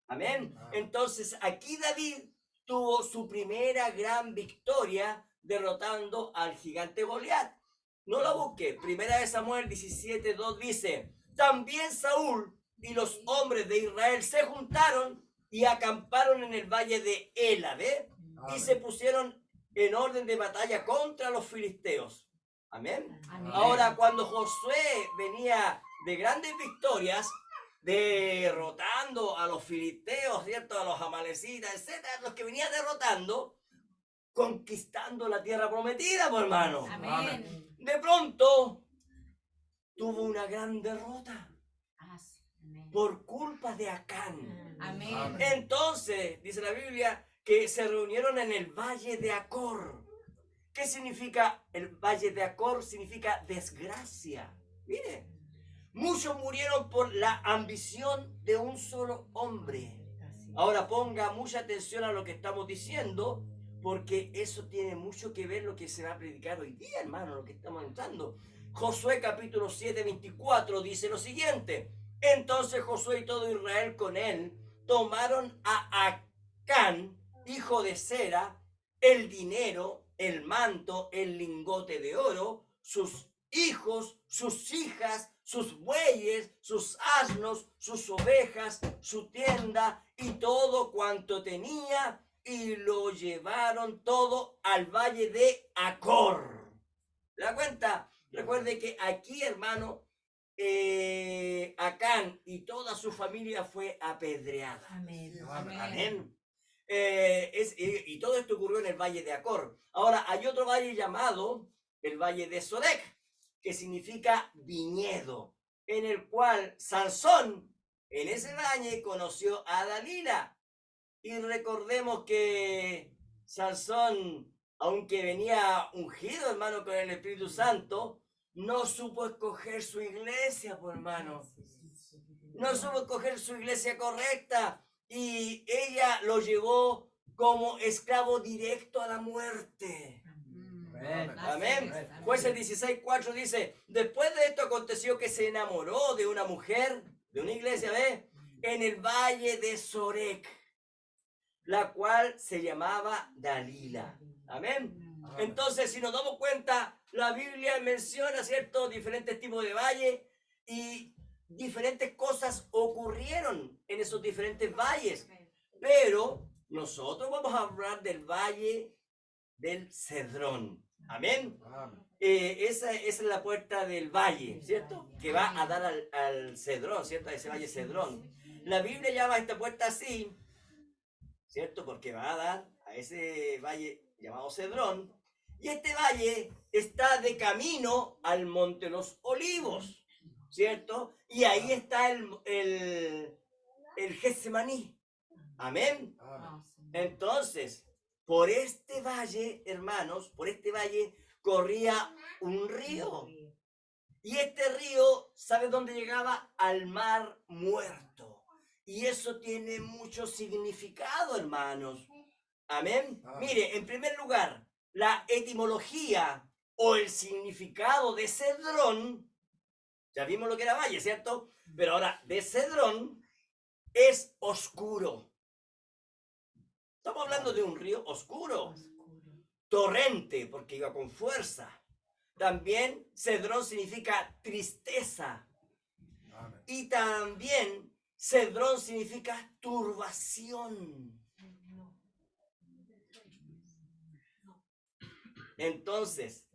Amén. Entonces, aquí David tuvo su primera gran victoria derrotando al gigante Goliat. No lo busque. Primera de Samuel 17:2 dice: también Saúl y los hombres de Israel se juntaron y acamparon en el valle de Ela, ¿ve? Y se pusieron en orden de batalla contra los filisteos. Amén. Amén. Ahora, cuando Josué venía de grandes victorias, derrotando a los filisteos, ¿cierto? A los amalecitas, etcétera, los que venía derrotando, conquistando la tierra prometida, pues, hermano. Amén. De pronto, tuvo una gran derrota Amén. por culpa de Acán. Amén. Entonces, dice la Biblia, que se reunieron en el valle de Acor. ¿Qué significa el valle de Acor? Significa desgracia. Mire, muchos murieron por la ambición de un solo hombre. Ahora ponga mucha atención a lo que estamos diciendo, porque eso tiene mucho que ver lo que se va a predicar hoy día, hermano, lo que estamos entrando. Josué capítulo 7:24 dice lo siguiente: entonces Josué y todo Israel con él tomaron a Acán, hijo de Zera, el dinero, el manto, el lingote de oro, sus hijos, sus hijas, sus bueyes, sus asnos, sus ovejas, su tienda y todo cuanto tenía, y lo llevaron todo al valle de Acor. ¿Se da cuenta? Recuerde que aquí, hermano, Acán y toda su familia fue apedreada. Amén. Amén. Y todo esto ocurrió en el valle de Acor. Ahora, hay otro valle llamado el valle de Sorek, que significa viñedo, en el cual Sansón, en ese valle, conoció a Dalila. Y recordemos que Sansón, aunque venía ungido, hermano, con el Espíritu Santo, no supo escoger su iglesia, pues, hermano. No supo escoger su iglesia correcta. Y ella lo llevó como esclavo directo a la muerte. Amén. Jueces 16:4 dice: después de esto aconteció que se enamoró de una mujer, de una iglesia, ¿ve? En el valle de Sorek, la cual se llamaba Dalila. Amén. Entonces, si nos damos cuenta, la Biblia menciona, ¿cierto?, diferentes tipos de valle, y diferentes cosas ocurrieron en esos diferentes valles. Pero nosotros vamos a hablar del valle del Cedrón. Amén. Amén. Esa es la puerta del valle, ¿cierto? Que va a dar al Cedrón, ¿cierto? A ese valle Cedrón. La Biblia llama a esta puerta así, ¿cierto? Porque va a dar a ese valle llamado Cedrón. Y este valle está de camino al Monte Los Olivos, ¿cierto? Y ahí está el Getsemaní. Amén. Amén. Entonces, por este valle, hermanos, por este valle corría un río. Y este río, ¿sabe dónde llegaba? Al Mar Muerto. Y eso tiene mucho significado, hermanos. Amén. Amén. Mire, en primer lugar, la etimología o el significado de Cedrón, ya vimos lo que era valle, ¿cierto? Pero ahora, de Cedrón es oscuro. Estamos hablando de un río oscuro. Torrente, porque iba con fuerza. También Cedrón significa tristeza. Amén. Y también Cedrón significa turbación. Entonces,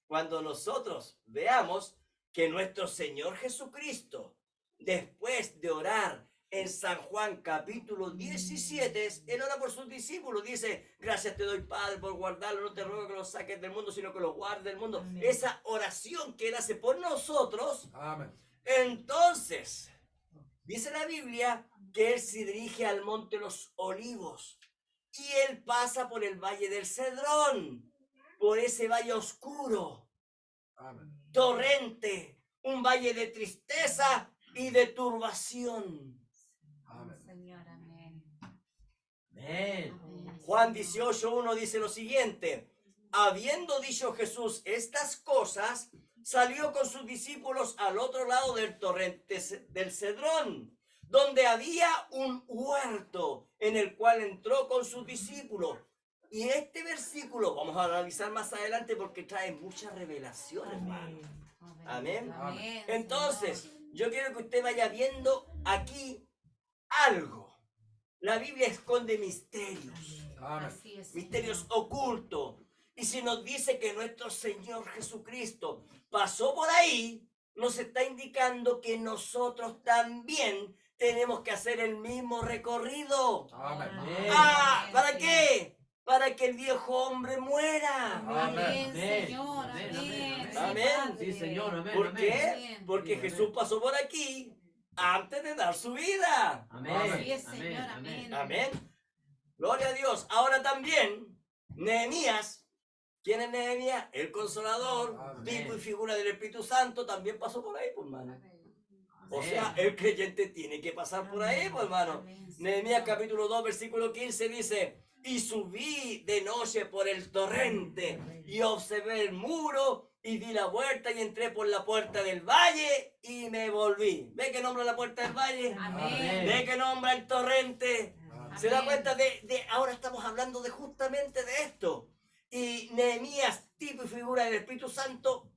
cuando nosotros veamos que nuestro Señor Jesucristo, después de orar en San Juan capítulo 17, él ora por sus discípulos, dice, gracias te doy, Padre, por guardarlo, no te ruego que los saques del mundo, sino que los guardes del mundo. Amén. Esa oración que él hace por nosotros, Amén. entonces, dice la Biblia que él se dirige al Monte Los Olivos y él pasa por el Valle del Cedrón, por ese valle oscuro, Amén. torrente, un valle de tristeza y de turbación. Amén. Señor, amén. Amén. Amén. Juan 18:1 dice lo siguiente: habiendo dicho Jesús estas cosas, salió con sus discípulos al otro lado del torrente del Cedrón, donde había un huerto en el cual entró con sus discípulos. Y este versículo vamos a analizar más adelante porque trae mucha revelación, hermano. Amén. Amén. Entonces, Señor. yo quiero que usted vaya viendo aquí algo. La Biblia esconde misterios, Amén. Así es, misterios Señor. ocultos. Y si nos dice que nuestro Señor Jesucristo pasó por ahí, nos está indicando que nosotros también tenemos que hacer el mismo recorrido. Amén. Ah, ¿para qué? Para que el viejo hombre muera. Amén, Amén. Señor. Amén, Amén. amén, amén. Sí, Señor, amén. ¿Por amén. qué? Amén. Porque Sí, Jesús amén. pasó por aquí antes de dar su vida. Amén. Así es, Amén, Señor. amén. Amén. Amén. Gloria a Dios. Ahora también, Nehemías, ¿quién es Nehemías? El Consolador, Amén. tipo y figura del Espíritu Santo, también pasó por ahí, pues, hermano. O Amén. sea, el creyente tiene que pasar por ahí, pues, hermano. Amén, Señor. Nehemías capítulo 2, versículo 15 dice, y subí de noche por el torrente y observé el muro y di la vuelta y entré por la puerta del valle y me volví. ¿Ve que nombra la puerta del valle? Amén. ¿Ve que nombra el torrente? Amén. ¿Se da Amén. cuenta ahora estamos hablando de justamente de esto? Y Nehemías, tipo y figura del Espíritu Santo,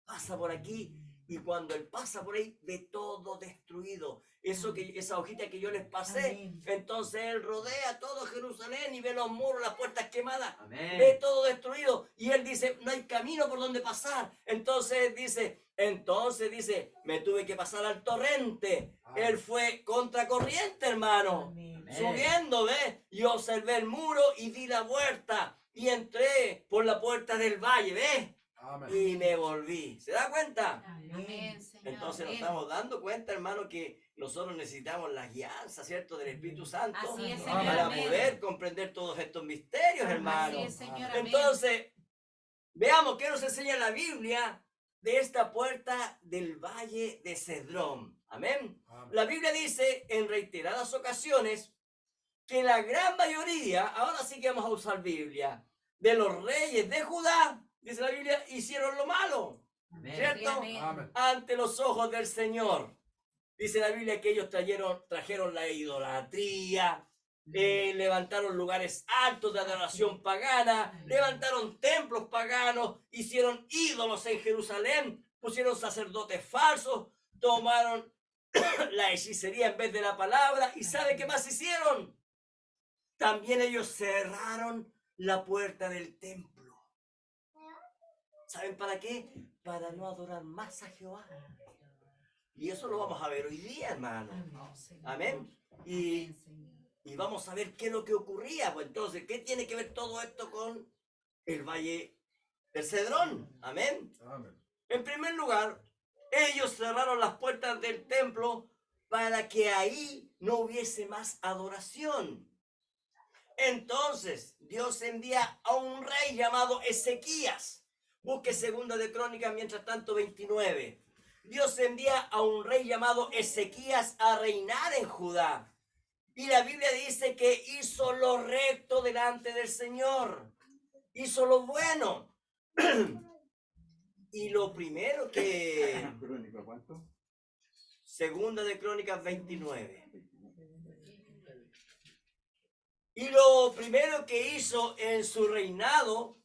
pasa por aquí y cuando él pasa por ahí ve todo destruido. Esa hojita que yo les pasé, Amén. entonces él rodea todo Jerusalén y ve los muros, las puertas quemadas, ve Amén. todo destruido y él dice, no hay camino por donde pasar. Entonces dice, me tuve que pasar al torrente. Él fue contracorriente, hermano. Amén. Subiendo, ¿ves? Y observé el muro y di la vuelta y entré por la puerta del valle, ¿ves? Amén. Y me volví. ¿Se da cuenta? Amén, Señor. Entonces nos Amén. estamos dando cuenta, hermano, que nosotros necesitamos la guianza, ¿cierto? Del Espíritu Santo Así es, Señor. para amén. poder comprender todos estos misterios, hermano. Así es, Señor. Amén. Entonces, veamos qué nos enseña la Biblia de esta puerta del valle de Cedrón. Amén. Amén. La Biblia dice en reiteradas ocasiones que la gran mayoría, ahora sí que vamos a usar Biblia, de los reyes de Judá, dice la Biblia, hicieron lo malo Amén. ¿cierto? Amén. Amén. ante los ojos del Señor. Dice la Biblia que ellos trajeron la idolatría, levantaron lugares altos de adoración pagana, levantaron templos paganos, hicieron ídolos en Jerusalén, pusieron sacerdotes falsos, tomaron la hechicería en vez de la palabra. ¿Y sabe qué más hicieron? También ellos cerraron la puerta del templo. ¿Saben para qué? Para no adorar más a Jehová. Y eso lo vamos a ver hoy día, hermano. Amén. Y vamos a ver qué es lo que ocurría. Pues entonces, ¿qué tiene que ver todo esto con el Valle del Cedrón? Amén. Amén. En primer lugar, ellos cerraron las puertas del templo para que ahí no hubiese más adoración. Entonces, Dios envía a un rey llamado Ezequías. Busque Segunda de Crónicas, mientras tanto, 29. Dios envía a un rey llamado Ezequías a reinar en Judá. Y la Biblia dice que hizo lo recto delante del Señor. Hizo lo bueno. Y lo primero que... Crónica, ¿cuánto? Segunda de Crónicas 29. Y lo primero que hizo en su reinado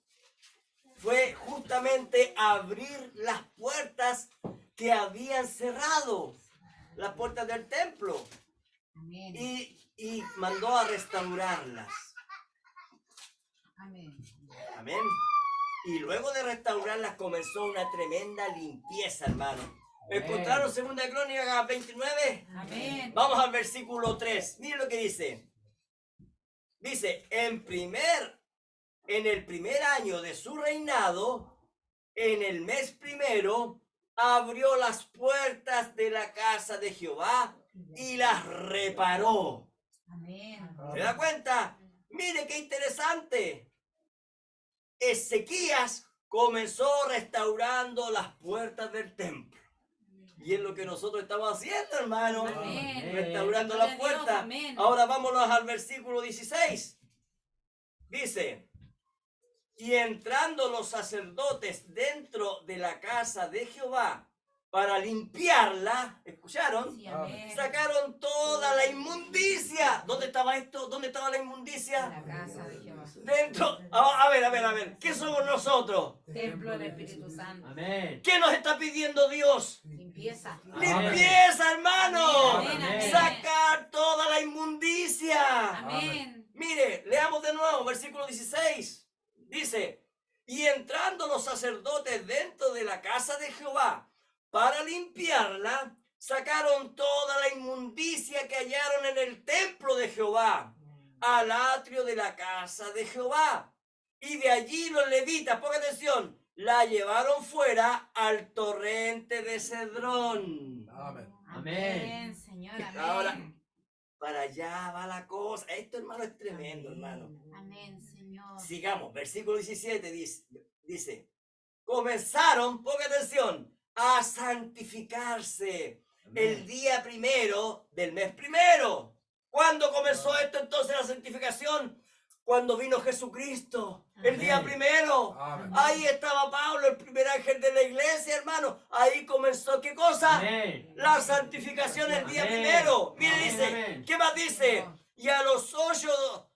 fue justamente abrir las puertas que habían cerrado, las puertas del templo, Amén. y mandó a restaurarlas. Amén. Amén. Y luego de restaurarlas comenzó una tremenda limpieza, hermano. ¿Encontraron Segunda de Crónicas 29? Amén. Vamos al versículo 3. Miren lo que dice. Dice, en el primer año de su reinado, en el mes primero, abrió las puertas de la casa de Jehová y las reparó. Amén. ¿Se da cuenta? Mire qué interesante. Ezequías comenzó restaurando las puertas del templo. Y es lo que nosotros estamos haciendo, hermano. Amén. Restaurando Gloria las a Dios, puertas. amén. Ahora vámonos al versículo 16. Dice, y entrando los sacerdotes dentro de la casa de Jehová para limpiarla, ¿escucharon? Sí, amén. Sacaron toda la inmundicia. ¿Dónde estaba esto? ¿Dónde estaba la En inmundicia? la casa de Jehová. Dentro. A ver. ¿Qué somos nosotros? Templo del Espíritu Santo. Amén. ¿Qué nos está pidiendo Dios? Limpieza. Limpieza, hermano. Amén, amén. Sacar toda la inmundicia. Amén. Mire, leamos de nuevo, versículo 16. Dice, y entrando los sacerdotes dentro de la casa de Jehová para limpiarla, sacaron toda la inmundicia que hallaron en el templo de Jehová, al atrio de la casa de Jehová. Y de allí los levitas, ponga atención, la llevaron fuera al torrente de Cedrón. Amén. Amén, Señor. Amén. Ahora, para allá va la cosa. Esto, hermano, es tremendo, hermano. Amén, Señor. Sigamos, versículo 17 dice, comenzaron, ponga atención, a santificarse el día primero del mes primero. ¿Cuándo comenzó esto entonces la santificación? Cuando vino Jesucristo, el día Amén. primero. Amén. Ahí estaba Pablo, el primer ángel de la iglesia, hermano. Ahí comenzó, ¿qué cosa? Amén. La santificación el día Amén. primero. Mire, Amén, dice, amén. ¿qué más dice? Y a los 8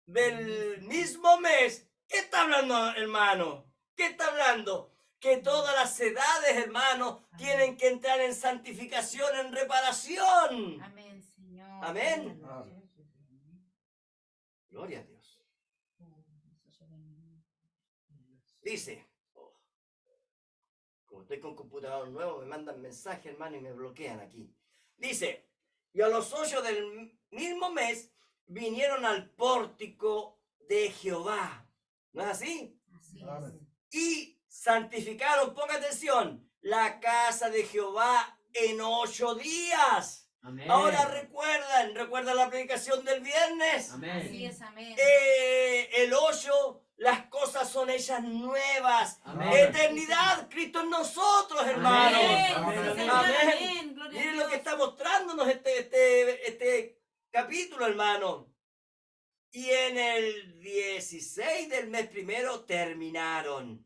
del mismo mes, ¿qué está hablando, hermano? ¿Qué está hablando? Que todas las edades, hermano, tienen que entrar en santificación, en reparación. Amén, Señor. Amén. Amén. Gloria a Dios. Dice, como estoy con computador nuevo, me mandan mensaje, hermano, y me bloquean aquí. Dice, y a los 8 del mismo mes vinieron al pórtico de Jehová. ¿No es así? Así Amén. Y santificaron, ponga atención, la casa de Jehová en 8 días. Amén. Ahora recuerdan la predicación del viernes. Así Amén. es, amén. El 8, las cosas son hechas nuevas. Amén. Eternidad, Cristo en nosotros, hermano. Amén. Amén. Sí, Señor, Amén. amén. Gloria a Miren lo que Dios. está mostrándonos este capítulo, hermano. Y en el 16 del mes primero terminaron.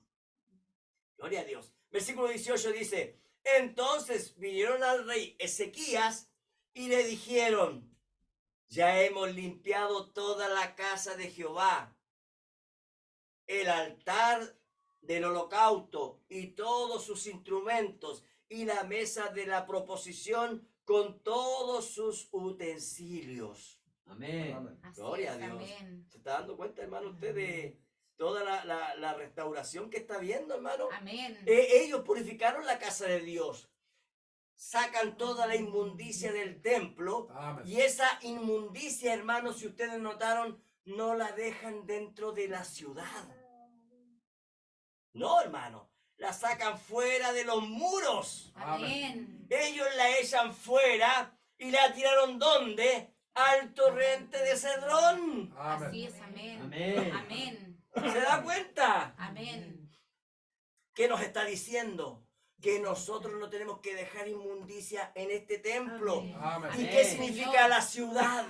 Gloria a Dios. Versículo 18 dice, entonces vinieron al rey Ezequías y le dijeron, ya hemos limpiado toda la casa de Jehová, el altar del holocausto y todos sus instrumentos, y la mesa de la proposición con todos sus utensilios. Amén. Amén. Así Gloria a es, Dios. amén. ¿Se está dando cuenta, hermano, usted de toda la restauración que está viendo, hermano? Amén. Ellos purificaron la casa de Dios. Sacan toda la inmundicia del templo. Amén. Y esa inmundicia, hermano, si ustedes notaron, no la dejan dentro de la ciudad. No, hermano. La sacan fuera de los muros. Amén. Ellos la echan fuera y la tiraron ¿dónde? Al torrente de Cedrón. Así Amén. es, amén. Amén. Amén. ¿Se da cuenta? Amén. ¿Qué nos está diciendo? Que nosotros no tenemos que dejar inmundicia en este templo. Amén. ¿Y Amén. qué significa la ciudad?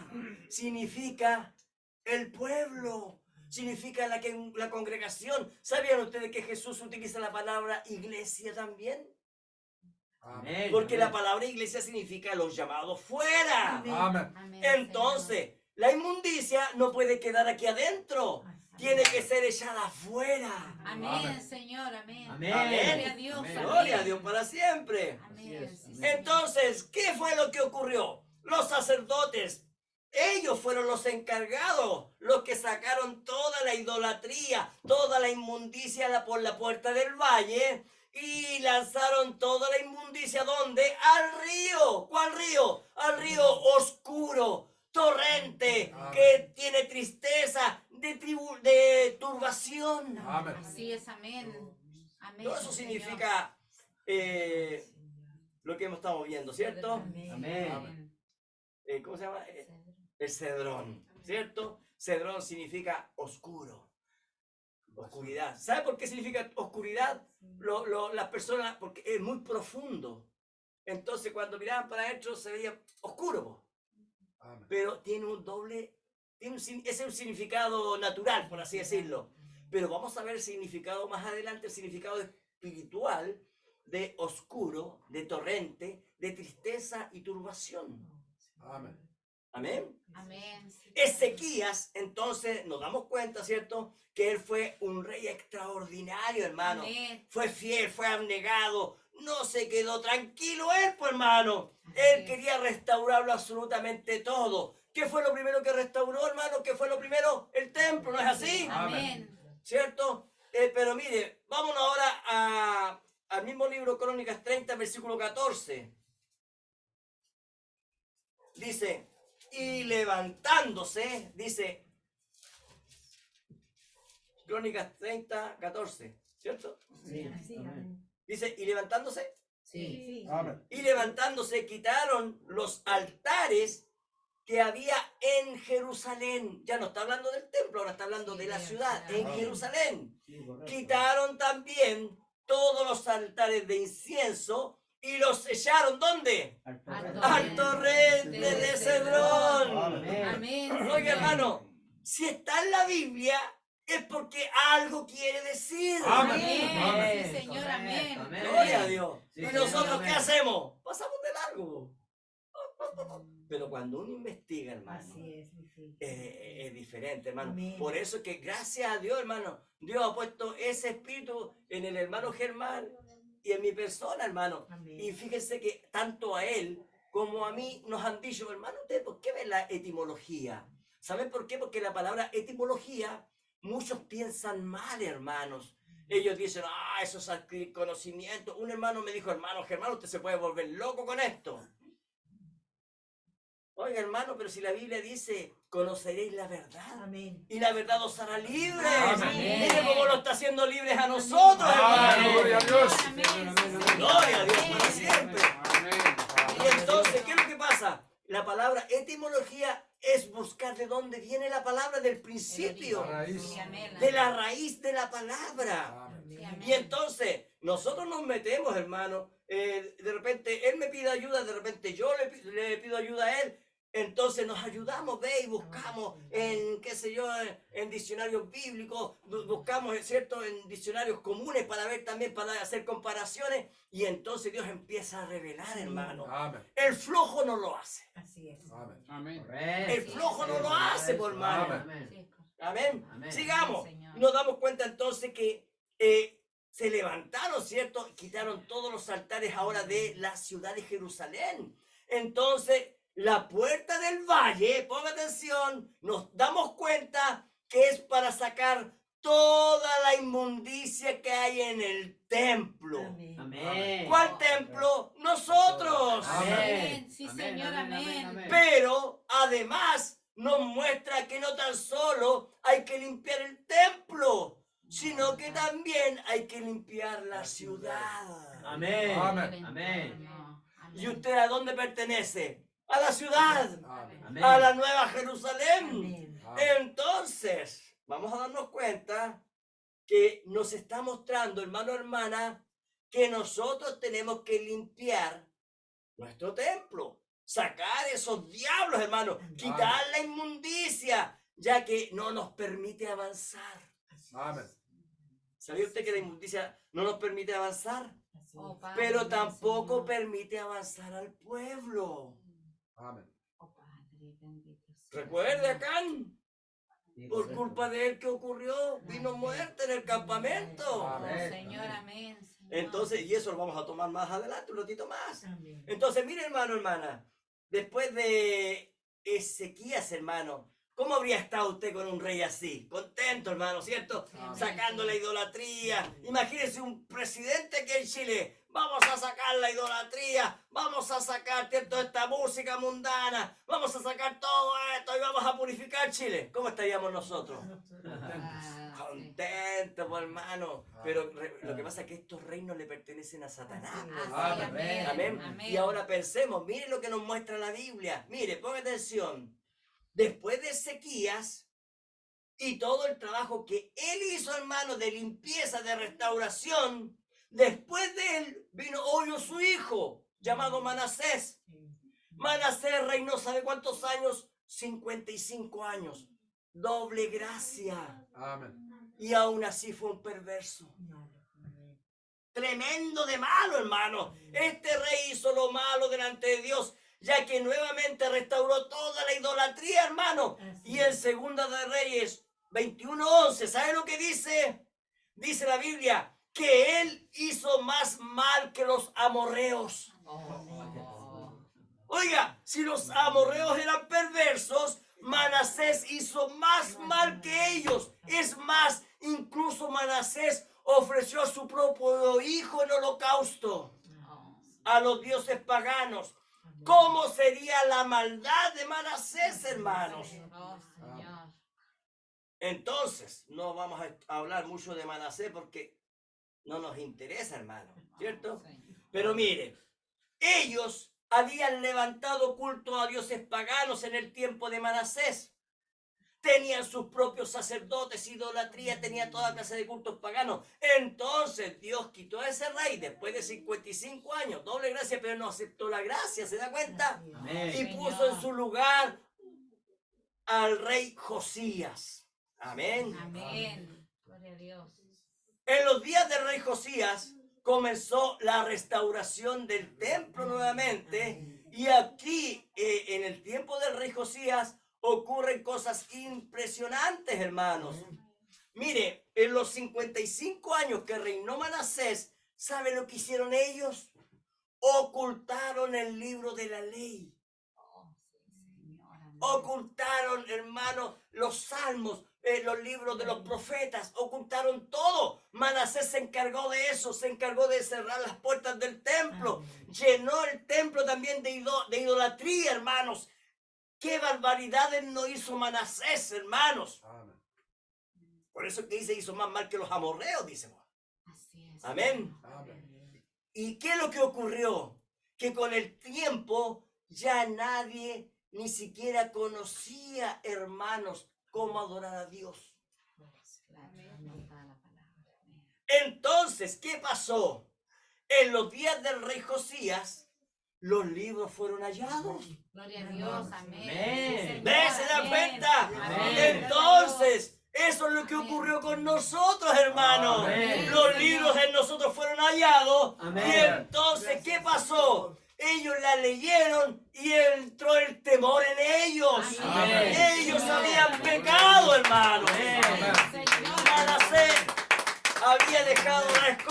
Significa el pueblo. Significa la congregación. ¿Sabían ustedes que Jesús utiliza la palabra iglesia también? Amén. Amén. Porque la Amén. palabra iglesia significa los llamados fuera. Amén. Amén. Entonces, la inmundicia no puede quedar aquí adentro. Tiene que ser echada afuera. Amén, Amén. Señor, amén. Amén. Gloria a Dios. Amén. Amén. Gloria a Dios para siempre. Amén. Así es, Sí, amén. Señor. Entonces, ¿qué fue lo que ocurrió? Los sacerdotes, ellos fueron los encargados, los que sacaron toda la idolatría, toda la inmundicia por la puerta del valle y lanzaron toda la inmundicia ¿dónde? Al río. ¿Cuál río? Al río oscuro, torrente, que tiene tristeza, de turbación. Amén. Así es, amén. Amén. Todo eso Señor. significa lo que hemos estado viendo, ¿cierto? Amén. ¿Cómo se llama? El cedrón, ¿cierto? Cedrón significa oscuro, oscuridad. ¿Sabe por qué significa oscuridad? Las personas, porque es muy profundo. Entonces cuando miraban para adentro se veía oscuro, Amén. pero tiene un doble, es un significado natural, por así decirlo. Pero vamos a ver el significado más adelante, el significado espiritual de oscuro, de torrente, de tristeza y turbación. Amén. Amén. Amén. Ezequías, entonces nos damos cuenta, ¿cierto? Que él fue un rey extraordinario, hermano. Amén. Fue fiel, fue abnegado, no se quedó tranquilo él, pues, hermano. Así Él es. quería restaurarlo absolutamente todo. ¿Qué fue lo primero que restauró, hermano? ¿Qué fue lo primero? El templo, ¿no es así? Amén. ¿Cierto? Pero mire, vámonos ahora al mismo libro Crónicas 30, versículo 14. Dice, y levantándose, dice, Crónicas 30, 14, ¿cierto? Sí. Sí, Amén. amén. Dice, y levantándose, Sí. Amén. y levantándose quitaron los altares que había en Jerusalén. Ya no está hablando del templo, ahora está hablando de la ciudad, en Amén. Jerusalén. Sí, correcto. Quitaron también todos los altares de incienso y los echaron, ¿dónde? Al torrente de Cedrón. Amén. Amén. Oiga, Señor. hermano, si está en la Biblia es porque algo quiere decir. Amén. Amén. Sí, Señor, amén. Amén. Gloria a Dios. Sí, ¿Y sí, nosotros amén. qué hacemos? Pasamos de largo. Pero cuando uno investiga, hermano, Así es, mi filho. es diferente, hermano. Amén. Por eso es que gracias a Dios, hermano, Dios ha puesto ese espíritu en el hermano Germán y en mi persona, hermano. Amén. Y fíjense que tanto a él como a mí nos han dicho, hermano, ¿usted por qué ve la etimología? ¿Saben por qué? Porque la palabra etimología, muchos piensan mal, hermanos. Ellos dicen, eso es adquirir conocimiento. Un hermano me dijo, hermano Germán, usted se puede volver loco con esto. Oiga, hermano, pero si la Biblia dice, conoceréis la verdad. Amén. Y la verdad os hará libres. Amén. Mire cómo lo está haciendo libres a nosotros, Amén. hermano. Gloria a Dios. Amén. Gloria a Dios para siempre. Amén. Y entonces, ¿qué es lo que pasa? La palabra etimología es buscar de dónde viene la palabra del principio, La raíz. Sí, amén. de la raíz de la palabra. Amén. Sí, amén. Y entonces, nosotros nos metemos, hermano. De repente, él me pide ayuda, de repente yo le pido ayuda a él. Entonces nos ayudamos, ve, y buscamos en, qué sé yo, en diccionarios bíblicos, buscamos, ¿cierto?, en diccionarios comunes para ver también, para hacer comparaciones. Y entonces Dios empieza a revelar, hermano. Amén. El flojo no lo hace. Así es. Amén. Amén. Correcto. El flojo no lo hace, por hermano. Amén. Amén. Sí, Amén. Amén. Sigamos. Señor. Nos damos cuenta entonces que se levantaron, ¿cierto? Quitaron todos los altares ahora de la ciudad de Jerusalén. Entonces, la puerta del valle, ponga atención, nos damos cuenta que es para sacar toda la inmundicia que hay en el templo. Amén. ¿Cuál templo? Nosotros. Amén. Sí, Amén, Señor, amén, amén. Pero además nos muestra que no tan solo hay que limpiar el templo, sino que también hay que limpiar la ciudad. Amén. Amén. Amén. ¿Y usted a dónde pertenece? A la ciudad, Amén. a la Nueva Jerusalén. Amén. Entonces, vamos a darnos cuenta que nos está mostrando, hermano, hermana, que nosotros tenemos que limpiar nuestro templo, sacar esos diablos, hermano, quitar la inmundicia, ya que no nos permite avanzar. Amén. ¿Sabía usted que la inmundicia no nos permite avanzar? Oh, Padre, Pero amén, tampoco Señor. permite avanzar al pueblo. Amén. Oh, Padre, bendito sea, Recuerde, Señor. Acán, por culpa de él, ¿qué ocurrió? Vino muerte en el campamento. Oh, Amén. Señor, amén. Señor. Entonces, y eso lo vamos a tomar más adelante, un ratito más. Entonces, mire, hermano, hermana, después de Ezequías, hermano, ¿cómo habría estado usted con un rey así? Contento, hermano, ¿cierto? Amén. Sacando la idolatría. Imagínese un presidente aquí en Chile. Vamos a sacar la idolatría, vamos a sacar, ¿cierto?, esta música mundana, vamos a sacar todo esto y vamos a purificar Chile. ¿Cómo estaríamos nosotros? Ah, sí. Contentos, pues, hermano. Pero lo que pasa es que estos reinos le pertenecen a Satanás. Ah, sí, Amén. amén. Amén. Y ahora pensemos, mire lo que nos muestra la Biblia. Mire, ponga atención. Después de Ezequías y todo el trabajo que él hizo, hermano, de limpieza, de restauración, después de él vino Oyo, su hijo, llamado Manasés. Manasés reinó, ¿sabe cuántos años? 55 años. Doble gracia. Amén. Y aún así fue un perverso. Tremendo de malo, hermano. Este rey hizo lo malo delante de Dios, ya que nuevamente restauró toda la idolatría, hermano. Y en Segunda de Reyes 21:11, ¿sabe lo que dice? Dice la Biblia que él hizo más mal que los amorreos. Oh. Oiga, si los amorreos eran perversos, Manasés hizo más mal que ellos. Es más, incluso Manasés ofreció a su propio hijo en holocausto a los dioses paganos. ¿Cómo sería la maldad de Manasés, hermanos? Oh, Señor. Entonces, no vamos a hablar mucho de Manasés porque no nos interesa, hermano, ¿cierto? Pero mire, ellos habían levantado culto a dioses paganos en el tiempo de Manasés. Tenían sus propios sacerdotes, idolatría, tenía toda clase de cultos paganos. Entonces Dios quitó a ese rey después de 55 años, doble gracia, pero no aceptó la gracia, ¿se da cuenta? Amén. Y puso en su lugar al rey Josías. Amén. Amén. Gloria a Dios. En los días del rey Josías comenzó la restauración del templo nuevamente. Y aquí, en el tiempo del rey Josías, ocurren cosas impresionantes, hermanos. Mire, en los 55 años que reinó Manasés, ¿sabe lo que hicieron ellos? Ocultaron el libro de la ley. Oh, sí, Señor. Amén. Ocultaron, hermanos, los salmos, los libros de los profetas, ocultaron todo. Manasés se encargó de eso, se encargó de cerrar las puertas del templo, llenó el templo también de idolatría, hermanos. ¡Qué barbaridades no hizo Manasés, hermanos! Amén. Por eso que dice, hizo más mal que los amorreos, dice. Así es. Amén. Amén. ¿Y qué es lo que ocurrió? Que con el tiempo ya nadie ni siquiera conocía, hermanos, cómo adorar a Dios. Entonces, ¿qué pasó? En los días del rey Josías, los libros fueron hallados. Gloria a Dios. Amén. Amén. Sí, Señor. ¿Ves? ¿Se dan Amén. cuenta? Amén. Entonces, eso es lo que ocurrió con nosotros, hermanos. Amén. Los libros en nosotros fueron hallados. Amén. Y entonces, ¿qué pasó? Ellos la leyeron y entró el temor en ellos. Amén. Ellos habían pecado, hermanos. Amén. Señor. Manasés había dejado las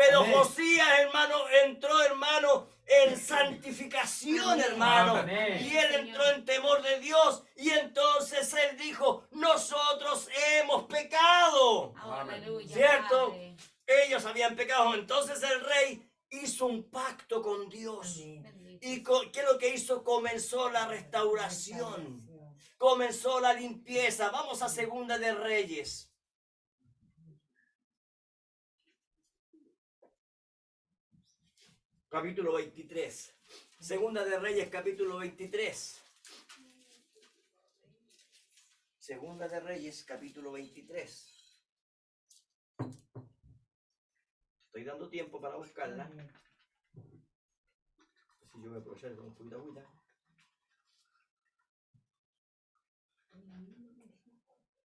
Pero Amén. Josías, hermano, entró, hermano, en santificación, hermano. Amén. Y él entró en temor de Dios. Y entonces él dijo, nosotros hemos pecado. Aleluya. ¿Cierto? Padre. Ellos habían pecado. Entonces el rey hizo un pacto con Dios. Bendito. ¿Y qué es lo que hizo? Comenzó la restauración. Comenzó la limpieza. Vamos a Segunda de Reyes. Capítulo 23. Segunda de Reyes, capítulo 23. Segunda de Reyes, capítulo 23. Estoy dando tiempo para buscarla. Si yo voy a aprovechar con un poquito de agüita.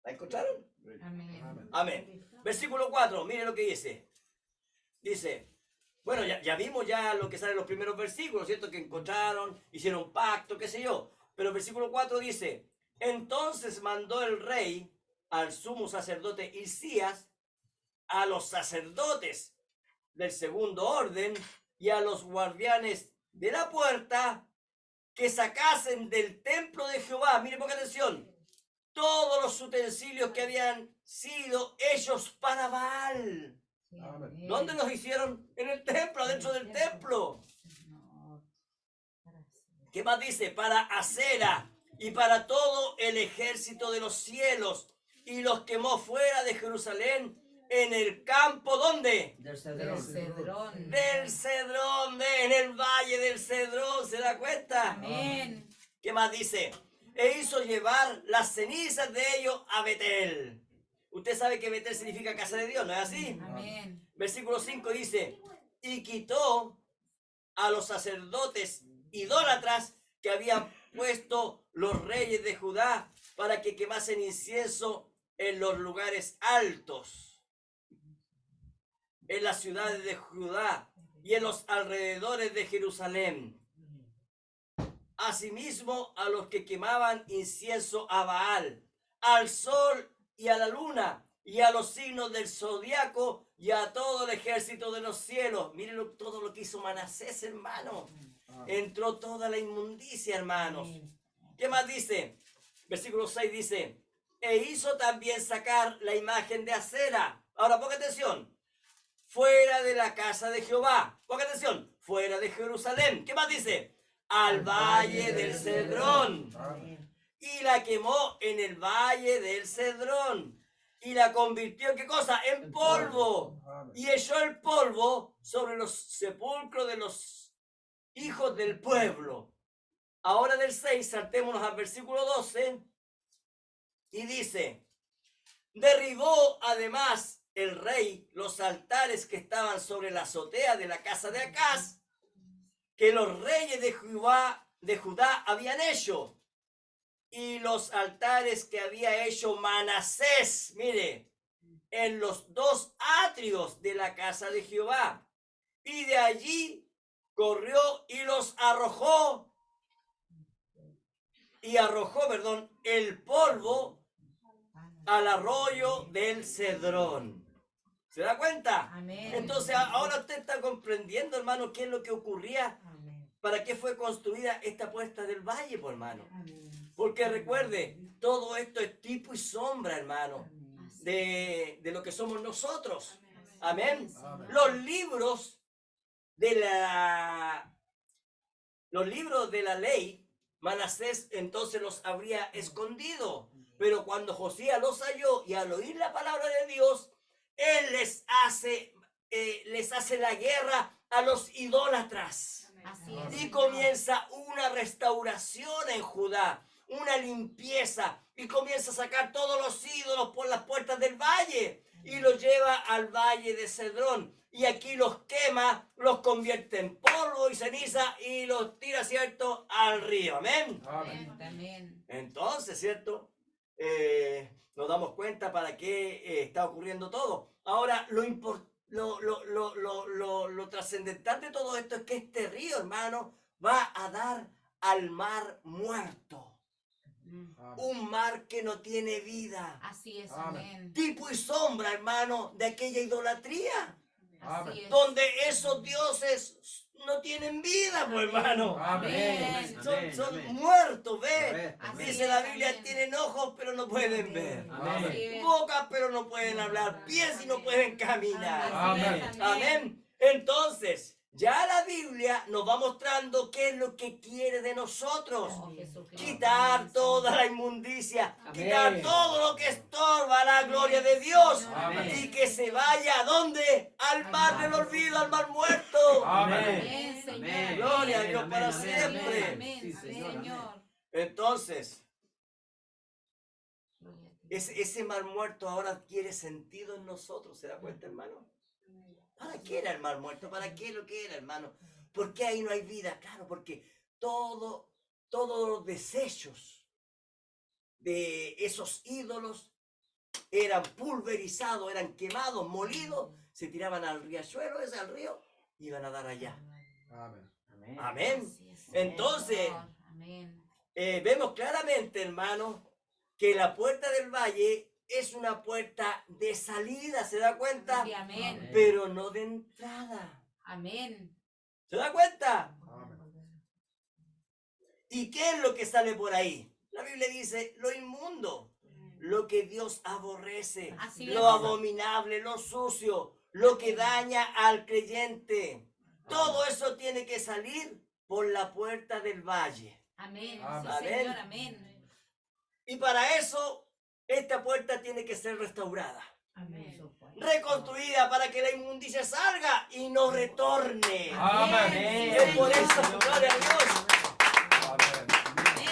¿La encontraron? Amén. Amén. Versículo 4, mire lo que dice. Dice, bueno, ya vimos ya lo que sale en los primeros versículos, ¿cierto? Que encontraron, hicieron pacto, qué sé yo. Pero versículo 4 dice, entonces mandó el rey al sumo sacerdote Hilcías, a los sacerdotes del segundo orden y a los guardianes de la puerta que sacasen del templo de Jehová, mire, ponga atención, todos los utensilios que habían sido hechos para Baal. Amén. ¿Dónde los hicieron? En el templo, dentro del templo. ¿Qué más dice? Para Acera y para todo el ejército de los cielos, y los quemó fuera de Jerusalén en el campo, ¿dónde? Del Del Cedrón. Cedrón. Del Cedrón, en el valle del Cedrón, ¿se da cuenta? Amén. ¿Qué más dice? E hizo llevar las cenizas de ellos a Betel. Usted sabe que Betel significa casa de Dios, ¿no es así? Amén. Versículo 5 dice, y quitó a los sacerdotes idólatras que habían puesto los reyes de Judá para que quemasen incienso en los lugares altos, en las ciudades de Judá y en los alrededores de Jerusalén. Asimismo a los que quemaban incienso a Baal, al sol y a la luna, y a los signos del zodiaco, y a todo el ejército de los cielos. Miren todo lo que hizo Manasés, hermano. Entró toda la inmundicia, hermanos. ¿Qué más dice? Versículo 6 dice, e hizo también sacar la imagen de Acera. Ahora, ponga atención. Fuera de la casa de Jehová. Ponga atención. Fuera de Jerusalén. ¿Qué más dice? Al valle del Cedrón. Y la quemó en el valle del Cedrón. Y la convirtió en ¿qué cosa? En polvo. Y echó el polvo sobre los sepulcros de los hijos del pueblo. Ahora del 6, saltémonos al versículo 12. Y dice, derribó además el rey los altares que estaban sobre la azotea de la casa de Acaz, que los reyes de Judá habían hecho, y los altares que había hecho Manasés, mire, en los dos atrios de la casa de Jehová. Y de allí corrió y los arrojó, el polvo al arroyo del Cedrón. ¿Se da cuenta? Amén. Entonces ahora usted está comprendiendo, hermano, qué es lo que ocurría, para qué fue construida esta puerta del valle, pues, hermano. Porque recuerde, todo esto es tipo y sombra, hermano, de lo que somos nosotros. Amén. Los libros de la ley, Manasés entonces los habría escondido. Pero cuando Josías los halló y al oír la palabra de Dios, él les hace la guerra a los idólatras. Así es. Y comienza una restauración en Judá, una limpieza, y comienza a sacar todos los ídolos por las puertas del valle y los lleva al valle de Cedrón. Y aquí los quema, los convierte en polvo y ceniza y los tira, ¿cierto?, al río. Amén. Amén. Entonces, ¿cierto? Nos damos cuenta para qué está ocurriendo todo. Ahora, lo trascendental de todo esto es que este río, hermano, va a dar al mar muerto. Un mar que no tiene vida. Así es. Amén. Amén. Tipo y sombra, hermano, de aquella idolatría. Así es. donde esos dioses no tienen vida, pues hermano. Amén. Son muertos, ¿ves? Correcto. Así Dice es, la Biblia, amén. tienen ojos pero no pueden ver. Amén. Así es. Boca pero no pueden hablar. Pies y no pueden caminar. Así es, Amén. Amén. Entonces, ya la Biblia nos va mostrando qué es lo que quiere de nosotros. Oh, Jesucristo. Quitar toda la inmundicia, Amén. quitar todo lo que estorba la gloria de Dios Amén. y que se vaya ¿a dónde? Al mar del olvido, al mar muerto. Amén. Amén, Señor. Amén. Gloria a Dios Amén, para amén, siempre. Amén, Sí, amén, Señor, Señor. Entonces, Gloria a ti. ese mar muerto ahora adquiere sentido en nosotros. ¿Se da cuenta, hermano? ¿Para qué era el mar muerto? ¿Para qué lo que era, hermano? ¿Por qué ahí no hay vida? Claro, porque todos los desechos de esos ídolos eran pulverizados, eran quemados, molidos, se tiraban al riachuelo, ese al río, iban a dar allá. Amén. Amén. Amén. Así es, Entonces, Señor. Amén. Vemos claramente, hermano, que la puerta del valle es una puerta de salida, ¿se da cuenta? Sí, amén. Pero no de entrada. Amén. ¿Se da cuenta? Amén. ¿Y qué es lo que sale por ahí? La Biblia dice lo inmundo, lo que Dios aborrece, Así lo es. abominable, lo sucio, lo que daña al creyente. Todo eso tiene que salir por la puerta del valle. Amén. Amén. Sí, Señor. Amén. Y para eso, esta puerta tiene que ser restaurada, Amén. reconstruida para que la inmundicia salga y no retorne. Amén. Es por eso, gloria a Dios. Amén. Amén.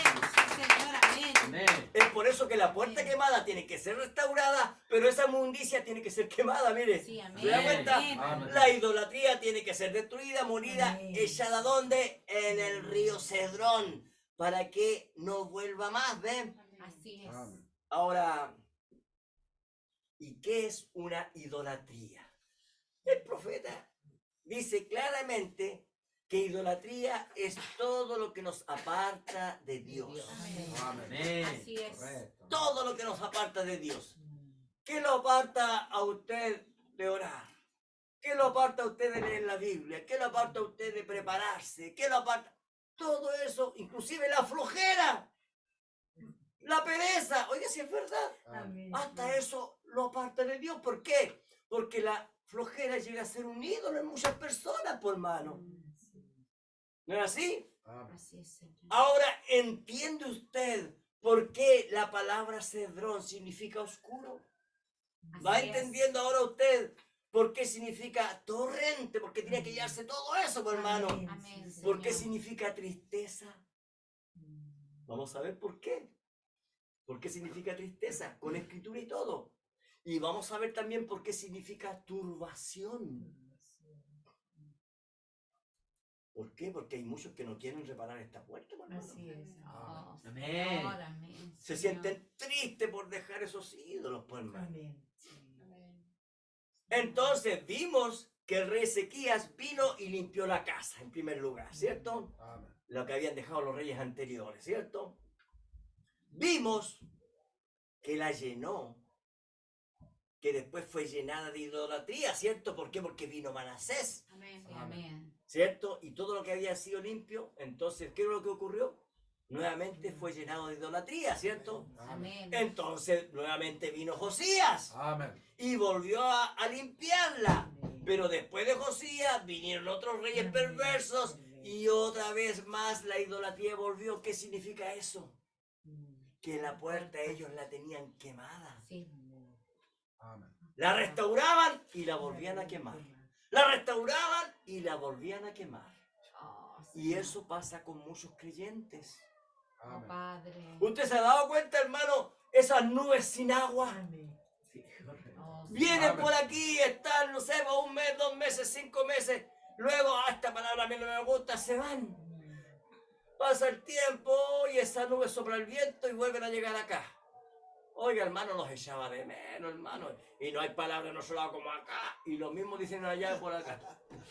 Sí, Señor. Amén. Amén. Es por eso que la puerta quemada tiene que ser restaurada, pero esa inmundicia tiene que ser quemada, mire. Sí, amén. ¿Se da cuenta? Amén. Amén. La idolatría tiene que ser destruida, molida, Amén. echada ¿dónde? En el río Cedrón, para que no vuelva más, ¿ven? Así es. Amén. Ahora, ¿y qué es una idolatría? El profeta dice claramente que idolatría es todo lo que nos aparta de Dios. Amén. Amén. Así es. Correcto. Todo lo que nos aparta de Dios. ¿Qué lo aparta a usted de orar? ¿Qué lo aparta a usted de leer la Biblia? ¿Qué lo aparta a usted de prepararse? ¿Qué lo aparta? Todo eso, inclusive la flojera, la pereza. Oye, si es verdad, Amén. hasta eso lo aparta de Dios. ¿Por qué? Porque la flojera llega a ser un ídolo en muchas personas, por hermano. ¿No es así? Amén. Así es, Señor. Ahora, ¿entiende usted por qué la palabra cedrón significa oscuro? ¿Va Así es. entendiendo ahora usted por qué significa torrente? Porque tiene que llevarse todo eso, pues, hermano. Amén, ¿Por qué Señor. significa tristeza? Vamos a ver por qué. ¿Por qué significa tristeza? Con escritura y todo. Y vamos a ver también por qué significa turbación. ¿Por qué? Porque hay muchos que no quieren reparar esta puerta, pues, hermano. Así es. Oh, Amén. Señor, amén. Se Señor. sienten tristes por dejar esos ídolos, pues, hermano. Amén. Entonces vimos que el rey Ezequías vino y limpió la casa en primer lugar, ¿cierto? Amén. Lo que habían dejado los reyes anteriores, ¿cierto? Vimos que la llenó, que después fue llenada de idolatría, ¿cierto? ¿Por qué? Porque vino Manasés, Amén. Sí, amén. ¿cierto? Y todo lo que había sido limpio, entonces, ¿qué es lo que ocurrió? Nuevamente fue llenado de idolatría, ¿cierto? Amén. Entonces, nuevamente vino Josías Amén. y volvió a limpiarla. Pero después de Josías vinieron otros reyes perversos y otra vez más la idolatría volvió. ¿Qué significa eso? Que la puerta ellos la tenían quemada. Sí. Amén. La restauraban y la volvían a quemar. La restauraban y la volvían a quemar. Oh, Y Señor. eso pasa con muchos creyentes. Oh, Amén. Padre. ¿Usted se ha dado cuenta, hermano? Esas nubes sin agua. Sí, correcto. Oh, Vienen Amén. por aquí, están, no sé, un mes, 2 meses, 5 meses. Luego, esta palabra a mí no me gusta, se van. Pasa el tiempo y esa nube sopla el viento y vuelven a llegar acá. Oiga, hermano, los echaba de menos, hermano. Y no hay palabra en otro lado como acá. Y lo mismo dicen allá por acá.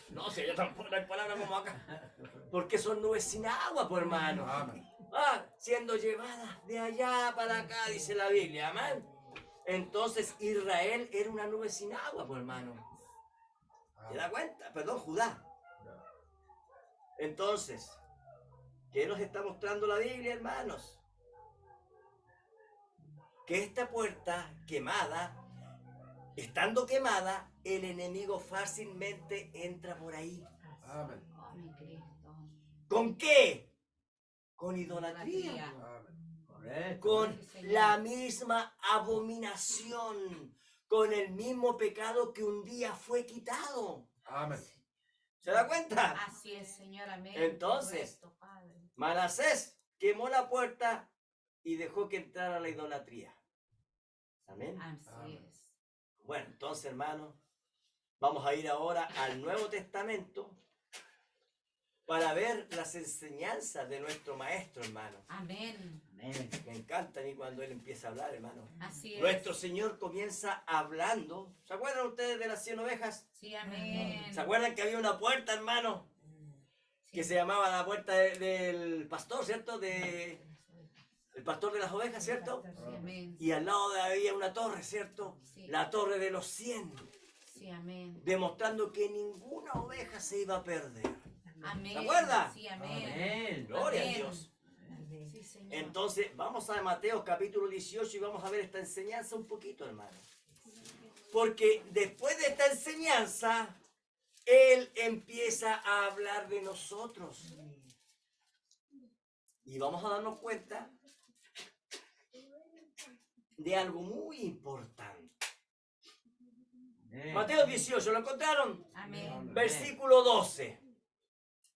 No, si allá tampoco no hay palabra como acá. Porque son nubes sin agua, pues, hermano. Amén. Siendo llevadas de allá para acá, dice la Biblia, amén. Entonces Israel era una nube sin agua, pues, hermano. ¿Se da cuenta? Perdón, Judá. Entonces, ¿qué nos está mostrando la Biblia, hermanos? Que esta puerta quemada, estando quemada, el enemigo fácilmente entra por ahí. Amén. Oh, mi Cristo. ¿Con qué? Con idolatría. Idolatría. Amén. Correcto. Con Sí, Señor. la misma abominación, con el mismo pecado que un día fue quitado. Amén. ¿Se da cuenta? Así es, Señor. Amén. Entonces, Correcto, Padre. Manasés quemó la puerta y dejó que entrara la idolatría. Amén. Así Amén. es. Bueno, entonces, hermanos, vamos a ir ahora al Nuevo Testamento para ver las enseñanzas de nuestro maestro, hermano. Amén. Amén. Me encanta a mí cuando él empieza a hablar, hermano. Así es. Nuestro Señor comienza hablando. ¿Se acuerdan ustedes de las 100 ovejas? Sí, amén. ¿Se acuerdan que había una puerta, hermano? Que se llamaba la puerta del pastor, ¿cierto? El pastor de las ovejas, ¿cierto? Sí, amén. Y al lado había una torre, ¿cierto? Sí. La torre de los 100, Sí, amén. demostrando que ninguna oveja se iba a perder. Amén. ¿Se acuerda? Sí, amén. Amén. Gloria a Amén. Dios. Sí, Señor. Entonces, vamos a Mateo capítulo 18 y vamos a ver esta enseñanza un poquito, hermano. Porque después de esta enseñanza, Él empieza a hablar de nosotros. Y vamos a darnos cuenta de algo muy importante. Amén. Mateo 18, ¿lo encontraron? Amén. Versículo 12.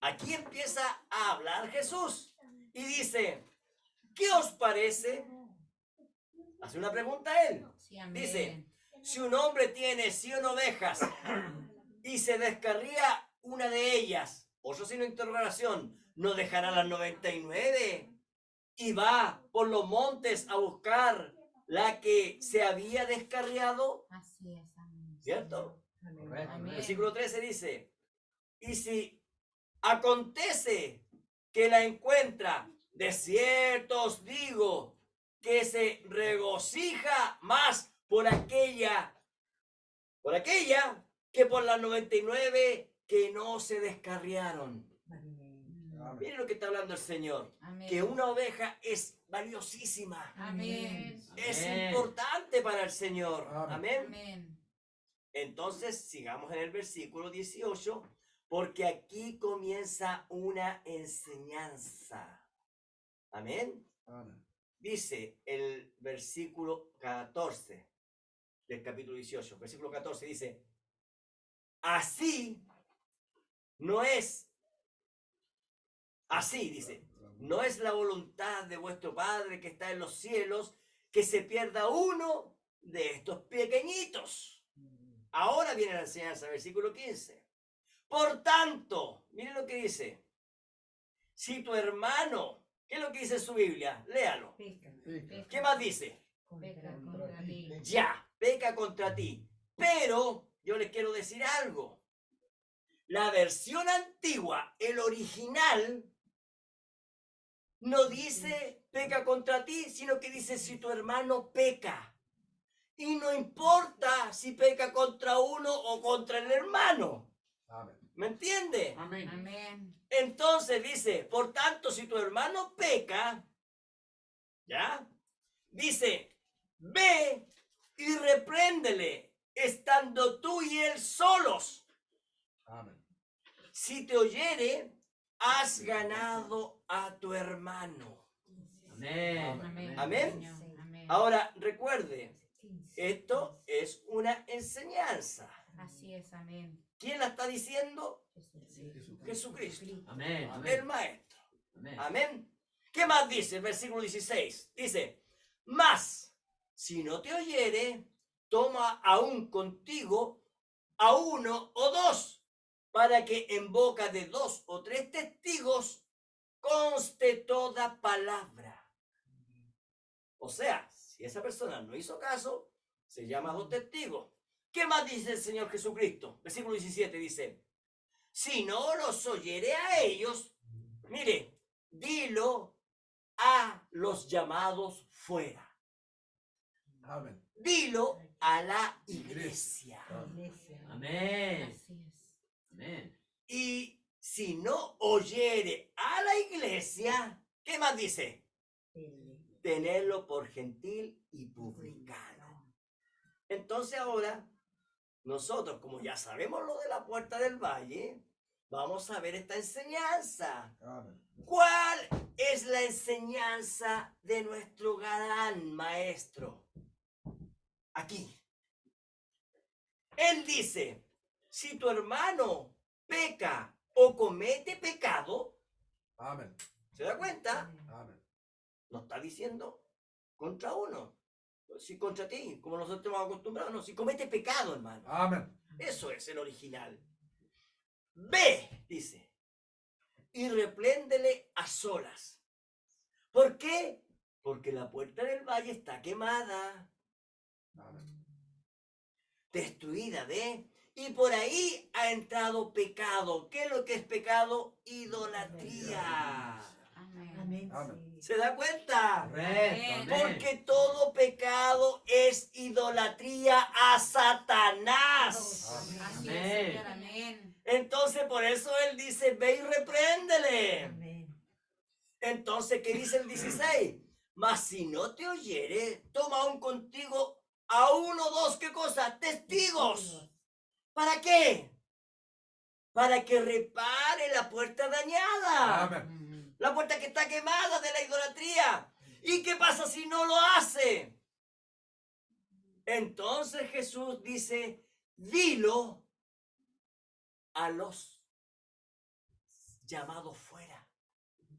Aquí empieza a hablar Jesús y dice, ¿qué os parece? Hace una pregunta a él. Sí, amén. Dice, si un hombre tiene 100 ovejas y se descarría una de ellas, otro signo de interrogación, ¿no dejará las 99? Y va por los montes a buscar la que se había descarriado, Así es, amén. ¿cierto? Correcto. Amén. Versículo 13 dice, y si acontece que la encuentra, de cierto os digo que se regocija más por aquella que por las 99 que no se descarriaron. Amén. Miren lo que está hablando el Señor, Amén. que una oveja es valiosísima, Amén. es Amén. importante para el Señor. Amén. Amén. Amén. Entonces, sigamos en el versículo 18, porque aquí comienza una enseñanza. Amén. Amén. Dice el versículo 14 del capítulo 18. Versículo 14 dice, dice, no es la voluntad de vuestro Padre que está en los cielos que se pierda uno de estos pequeñitos. Ahora viene la enseñanza, versículo 15. Por tanto, miren lo que dice. Si tu hermano, ¿qué es lo que dice en su Biblia? Léalo. Pica. ¿Qué más dice? Peca contra ti. Ya, peca contra ti. Pero yo les quiero decir algo. La versión antigua, el original, no dice peca contra ti, sino que dice si tu hermano peca. Y no importa si peca contra uno o contra el hermano. Amén. ¿Me entiende? Amén. Amén. Entonces dice, por tanto, si tu hermano peca, ¿ya? Dice, ve y repréndele, estando tú y él solos. Amén. Si te oyere, has ganado a tu hermano. Amén. Amén. Amén. Señor. Amén. Ahora, recuerde, esto es una enseñanza. Así es, amén. ¿Quién la está diciendo? Jesucristo. Jesucristo, Amén. el Maestro. Amén. Amén. ¿Qué más dice el versículo 16? Dice, mas si no te oyere, toma aún contigo a uno o dos, para que en boca de 2 o 3 testigos conste toda palabra. O sea, si esa persona no hizo caso, se llama 2 testigos. ¿Qué más dice el Señor Jesucristo? Versículo 17 dice, si no los oyere a ellos, mire, dilo a los llamados fuera. Amén. Dilo a la iglesia. Amén. Así es. Amén. Y si no oyere a la iglesia, ¿qué más dice? Tenerlo por gentil y publicano. Entonces ahora, nosotros, como ya sabemos lo de la puerta del valle, vamos a ver esta enseñanza. Amén. ¿Cuál es la enseñanza de nuestro gran maestro? Aquí. Él dice, si tu hermano peca o comete pecado, Amén. ¿se da cuenta? Amén. No está diciendo contra uno, si contra ti, como nosotros estamos acostumbrados, no, si comete pecado, hermano. Amén. Eso es el original. Ve, dice, y repréndele a solas. ¿Por qué? Porque la puerta del valle está quemada, Amén. destruida, ¿ve? Y por ahí ha entrado pecado. ¿Qué es lo que es pecado? Idolatría. Amén. Amén. ¿Se da cuenta? Correcto. Amén. Porque todo pecado es idolatría a Satanás. Así Amén. es, Señor. Amén. Entonces, por eso él dice, ve y repréndele. Entonces, ¿qué dice el 16? Mas si no te oyere, toma aún contigo a uno o dos, ¿qué cosa? Testigos. ¿Para qué? Para que repare la puerta dañada. Amén. La puerta que está quemada de la idolatría. ¿Y qué pasa si no lo hace? Entonces Jesús dice, dilo a los llamados fuera.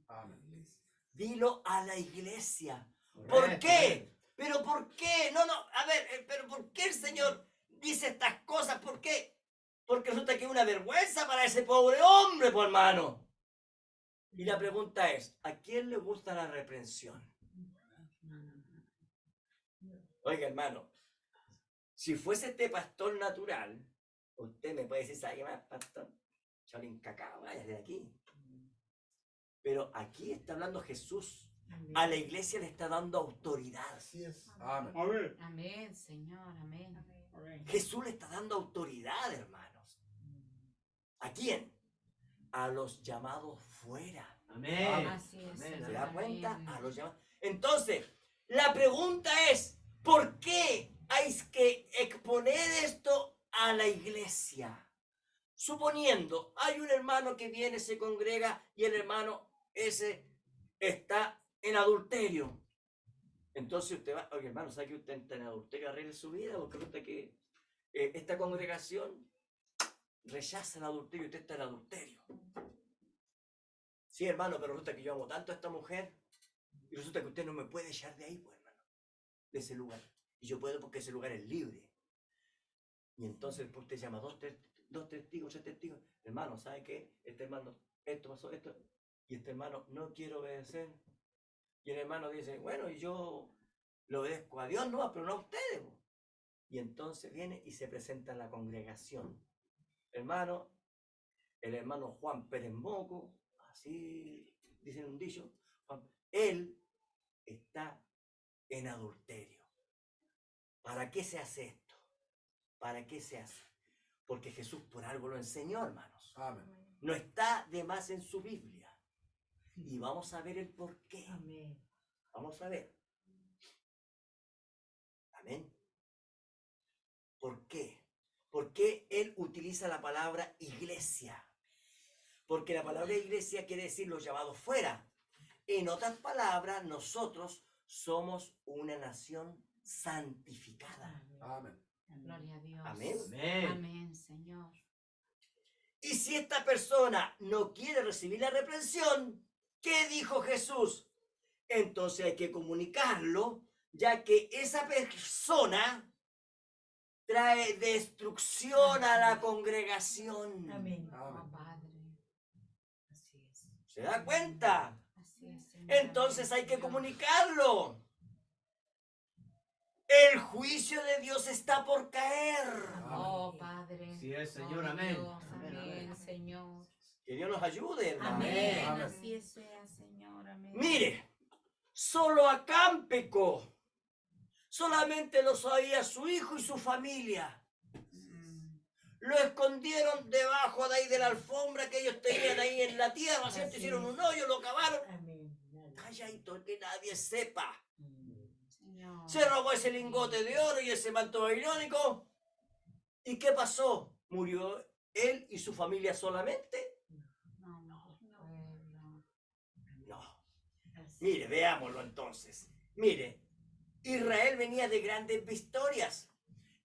Amén. Dilo a la iglesia. ¿Por Correcto. qué? ¿Pero por qué? No, a ver, pero ¿por qué el Señor dice estas cosas? ¿Por qué? Porque resulta que es una vergüenza para ese pobre hombre, por hermano. Y la pregunta es, ¿a quién le gusta la reprensión? Oiga, hermano, si fuese este pastor natural, usted me puede decir, ¿sabe qué más, pastor? Cholín cacao, vaya de aquí. Pero aquí está hablando Jesús. A la iglesia le está dando autoridad. Así es. Amén. Amén, Señor. Amén. Jesús le está dando autoridad, hermanos. ¿A quién? A los llamados fuera. Amén. Así es, Amén. Señor. ¿Se da cuenta? Amén. A los llamados. Entonces, la pregunta es, ¿por qué hay que exponer esto a la iglesia? Suponiendo, hay un hermano que viene, se congrega y el hermano ese está en adulterio. Entonces usted va, oye hermano, ¿sabe que usted está en adulterio? Arregle su vida, porque resulta que esta congregación rechaza el adulterio y usted está en adulterio. Sí, hermano, pero resulta que yo amo tanto a esta mujer y resulta que usted no me puede echar de ahí, pues, hermano, de ese lugar. Y yo puedo porque ese lugar es libre. Y entonces después usted llama dos testigos, tres testigos. Hermano, ¿sabe qué? Este hermano, esto pasó, esto. Y este hermano no quiere obedecer. Y el hermano dice, bueno, y yo le obedezco a Dios, no, pero no a ustedes. Po. Y entonces viene y se presenta en la congregación. Hermano, el hermano Juan Pérez Moco, así dicen un dicho, él está en adulterio. ¿Para qué se hace esto? ¿Para qué se hace? Porque Jesús por algo lo enseñó, hermanos. Amén. No está de más en su Biblia. Y vamos a ver el por qué. Amén. Vamos a ver. Amén. ¿Por qué? ¿Por qué él utiliza la palabra iglesia? Porque la palabra iglesia quiere decir los llamados fuera. En otras palabras, nosotros somos una nación santificada. Amén. Gloria a Dios. Amén. Amén. Amén, Señor. Y si esta persona no quiere recibir la reprensión, ¿qué dijo Jesús? Entonces hay que comunicarlo, ya que esa persona trae destrucción a la congregación. Amén. Oh, Amén. Padre. Así es. ¿Se da cuenta? Así es, Señor. Entonces Amén, hay que Señor. comunicarlo. El juicio de Dios está por caer. Oh, Padre. Así es, Señor. Gloria a Amén. Dios. Amén, Amén, amén. Señor. Que Dios nos ayude, hermano. Amén. Amén. Así sea, Señor. Amén. Mire, solo Acán pecó. Solamente lo sabía su hijo y su familia. Mm. lo escondieron debajo de ahí de la alfombra que ellos tenían ahí en la tierra, ¿cierto? Así Hicieron es. un hoyo, lo cavaron, Amén. calladito, que nadie sepa. Señor. Se robó ese lingote de oro y ese manto babilónico. ¿Y qué pasó? ¿Murió él y su familia solamente? No, no, no. No. Mire, veámoslo entonces. Mire, Israel venía de grandes victorias.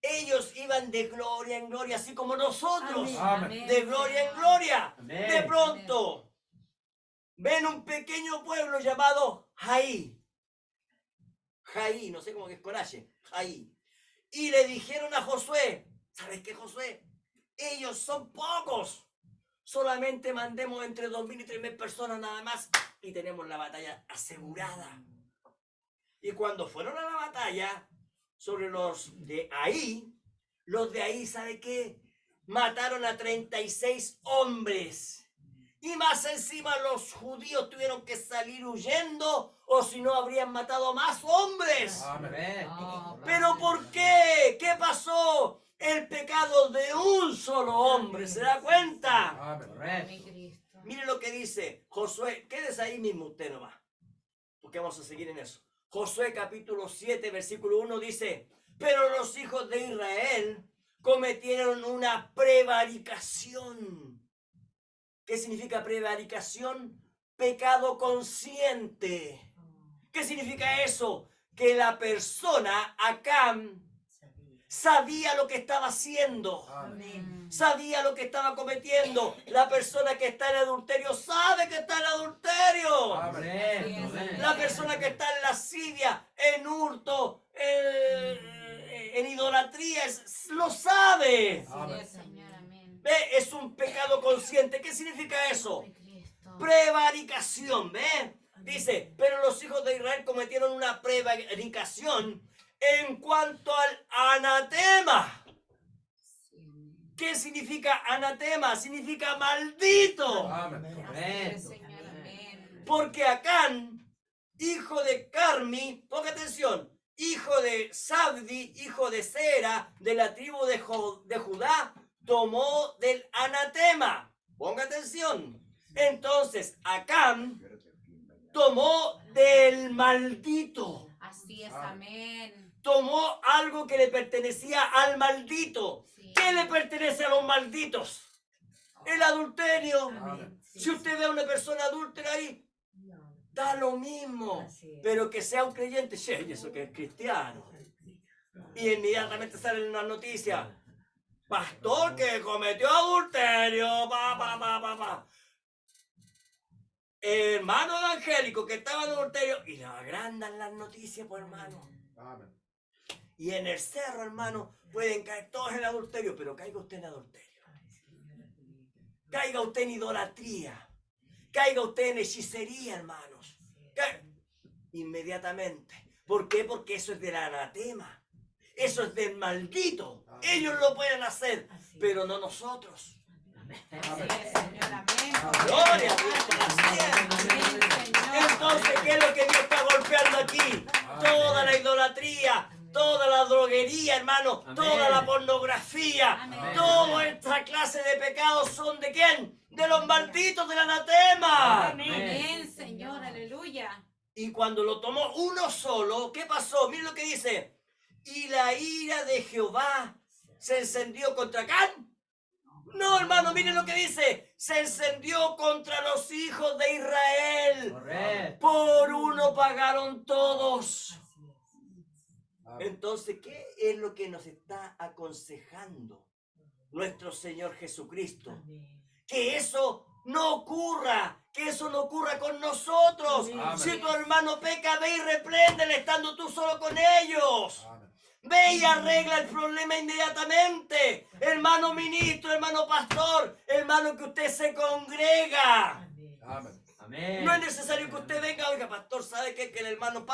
Ellos iban de gloria en gloria, así como nosotros. Amén. De gloria en gloria. Amén. De pronto, ven un pequeño pueblo llamado Jaí. Jaí, no sé cómo que es con H. Jaí. Y le dijeron a Josué, ¿sabes qué, Josué? Ellos son pocos. Solamente mandemos entre 2.000 y 3.000 personas nada más y tenemos la batalla asegurada. Y cuando fueron a la batalla sobre los de ahí, ¿sabe qué? Mataron a 36 hombres. Y más encima los judíos tuvieron que salir huyendo o si no habrían matado más hombres. Amén. ¿Pero por qué? ¿Qué pasó? El pecado de un solo hombre, ¿se da cuenta? Amén. Mi Correcto. Cristo. Mire lo que dice Josué, quédese ahí mismo usted nomás, porque vamos a seguir en eso. Josué capítulo 7, versículo 1 dice, pero los hijos de Israel cometieron una prevaricación. ¿Qué significa prevaricación? Pecado consciente. ¿Qué significa eso? Que la persona, Acán, sabía lo que estaba haciendo. Amén. Sabía lo que estaba cometiendo. La persona que está en adulterio sabe que está en adulterio. Amén. Amén. La persona que está en lascivia, en hurto, en idolatría, lo sabe. Así es, Señor, amén. ¿Ve? Es un pecado consciente. ¿Qué significa eso? Mi Cristo. Prevaricación, ¿ve? Dice, pero los hijos de Israel cometieron una prevaricación en cuanto al anatema. Sí, amén. ¿Qué significa anatema? Significa maldito. Amén. Así es, Correcto. Señor, amén. Porque Acán, hijo de Carmi, ponga atención, hijo de Sabdi, hijo de Sera, de la tribu de Judá, tomó del anatema. Ponga atención. Entonces, Acán tomó del maldito. Así es, Amén. amén. Tomó algo que le pertenecía al maldito. Sí. ¿Qué le pertenece a los malditos? El adulterio. Amén. Si usted ve a una persona adúltera ahí, da lo mismo. Pero que sea un creyente, che, y eso que es cristiano. Y inmediatamente sale en una noticia. Pastor que cometió adulterio. Hermano evangélico que estaba en adulterio. Y lo agrandan las noticias, pues hermano. Amén. Y en el cerro, hermano, pueden caer todos en adulterio, pero caiga usted en adulterio. Caiga usted en idolatría. Caiga usted en hechicería, hermanos. Inmediatamente. ¿Por qué? Porque eso es del anatema. Eso es del maldito. Ellos lo pueden hacer, pero no nosotros. Así es, Señor, amén. Gloria a Dios para siempre. Amén, Señor. Entonces, ¿qué es lo que Dios está golpeando aquí? Toda la idolatría, toda la droguería, hermano, Amén. toda la pornografía, Amén. toda esta clase de pecados son ¿de quién? De los malditos del anatema. Amén, Señor, aleluya. Y cuando lo tomó uno solo, ¿qué pasó? Miren lo que dice. Y la ira de Jehová se encendió contra Acán. No, hermano, miren lo que dice. Se encendió contra los hijos de Israel. Correcto. Por uno pagaron todos. Amén. Entonces, ¿qué es lo que nos está aconsejando nuestro Señor Jesucristo? Que eso no ocurra, que eso no ocurra con nosotros. Amén. Si tu hermano peca, ve y repréndele estando tú solo con ellos. Amén. Ve y arregla el problema inmediatamente. Hermano ministro, hermano pastor, hermano que usted se congrega. Amén. Amén. No es necesario que usted venga, oiga, pastor, ¿sabe qué? Que el hermano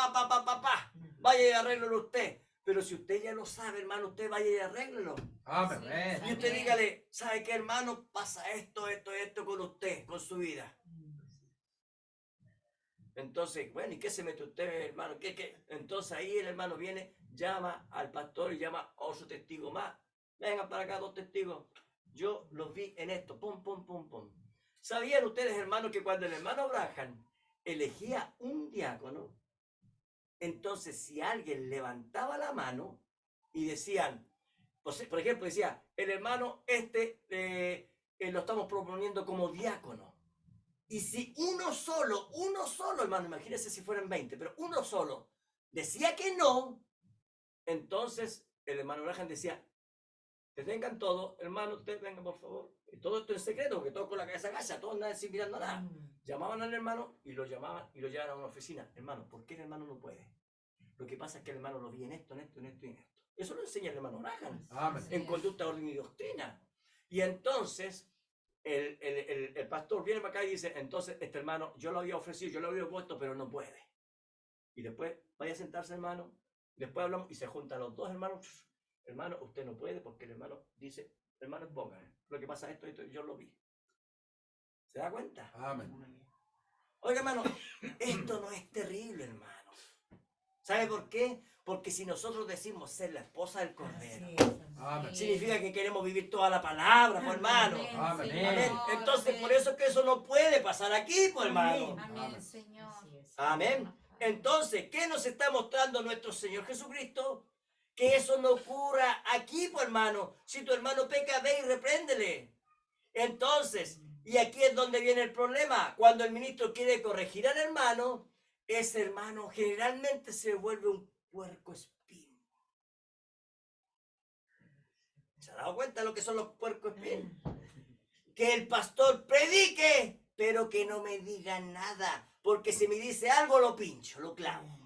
vaya y arréglelo usted. Pero si usted ya lo sabe, hermano, usted vaya y arréglelo. Amén. Correcto. Y usted dígale, ¿sabe qué, hermano? Pasa esto con usted, con su vida. Entonces, bueno, ¿y qué se mete usted, hermano? ¿Qué? Entonces ahí el hermano viene, llama al pastor y llama a otro testigo más. Vengan para acá 2 testigos. yo los vi en esto, pum, pum, pum, pum. ¿Sabían ustedes, hermanos, que cuando el hermano Branham elegía un diácono, entonces si alguien levantaba la mano y decían, por ejemplo, decía, el hermano lo estamos proponiendo como diácono. Y si uno solo, hermano, imagínense si fueran 20, pero uno solo decía que no, entonces el hermano Branham decía, detengan todo, hermano, ustedes vengan por favor. Y todo esto en secreto, porque todos con la cabeza agacha, todos nadie sin mirando nada. Llamaban al hermano y lo llamaban y lo llevaban a una oficina. Hermano, ¿por qué el hermano no puede? Lo que pasa es que el hermano lo vi en esto, en esto, en esto y en esto. Eso lo enseña el hermano Branham. Amén. En conducta, orden y doctrina. Y entonces el pastor viene para acá y dice, entonces este hermano, yo lo había ofrecido, yo lo había puesto, pero no puede. Y después vaya a sentarse, hermano. Después hablamos y se juntan los dos hermanos. Hermano, usted no puede porque el hermano dice, hermano, ponga. Lo que pasa es esto, yo lo vi. ¿Se da cuenta? Amén. Oiga, hermano, esto no es terrible, hermano. ¿Sabe por qué? Porque si nosotros decimos ser la esposa del Cordero, Amén. significa que queremos vivir toda la palabra, pues, hermano. Amén. Señor. Amén. Entonces, por eso es que eso no puede pasar aquí, pues, hermano. Amén, Señor. Amén. Entonces, ¿qué nos está mostrando nuestro Señor Jesucristo? Que eso no ocurra aquí, pues, hermano. Si tu hermano peca, ve y repréndele. Entonces, y aquí es donde viene el problema. Cuando el ministro quiere corregir al hermano, ese hermano generalmente se vuelve un puerco espín. ¿Se ha dado cuenta de lo que son los puercos espín? Que el pastor predique, pero que no me diga nada. Porque si me dice algo, lo pincho, lo clavo.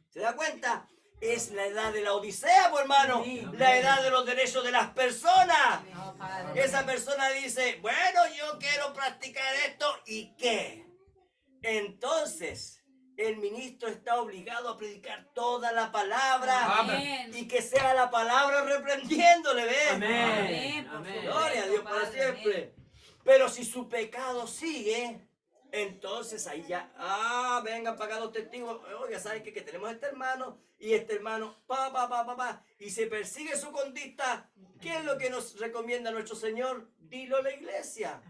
¿Se da cuenta? Es la edad de la odisea, pues, hermano. La edad de los derechos de las personas. No, Padre. Esa persona dice, bueno, yo quiero practicar esto, ¿y qué? Entonces, el ministro está obligado a predicar toda la palabra. Amén. Y que sea la palabra reprendiéndole, ¿ves? Amén. por Amén. supuesto, Gloria a Dios para Padre, siempre. amén. Pero si su pecado sigue, entonces ahí ya, vengan para acá los testigos. Oiga, ¿saben qué? Que tenemos este hermano y este hermano, y se persigue su conducta. ¿Qué es lo que nos recomienda nuestro Señor? Dilo a la iglesia.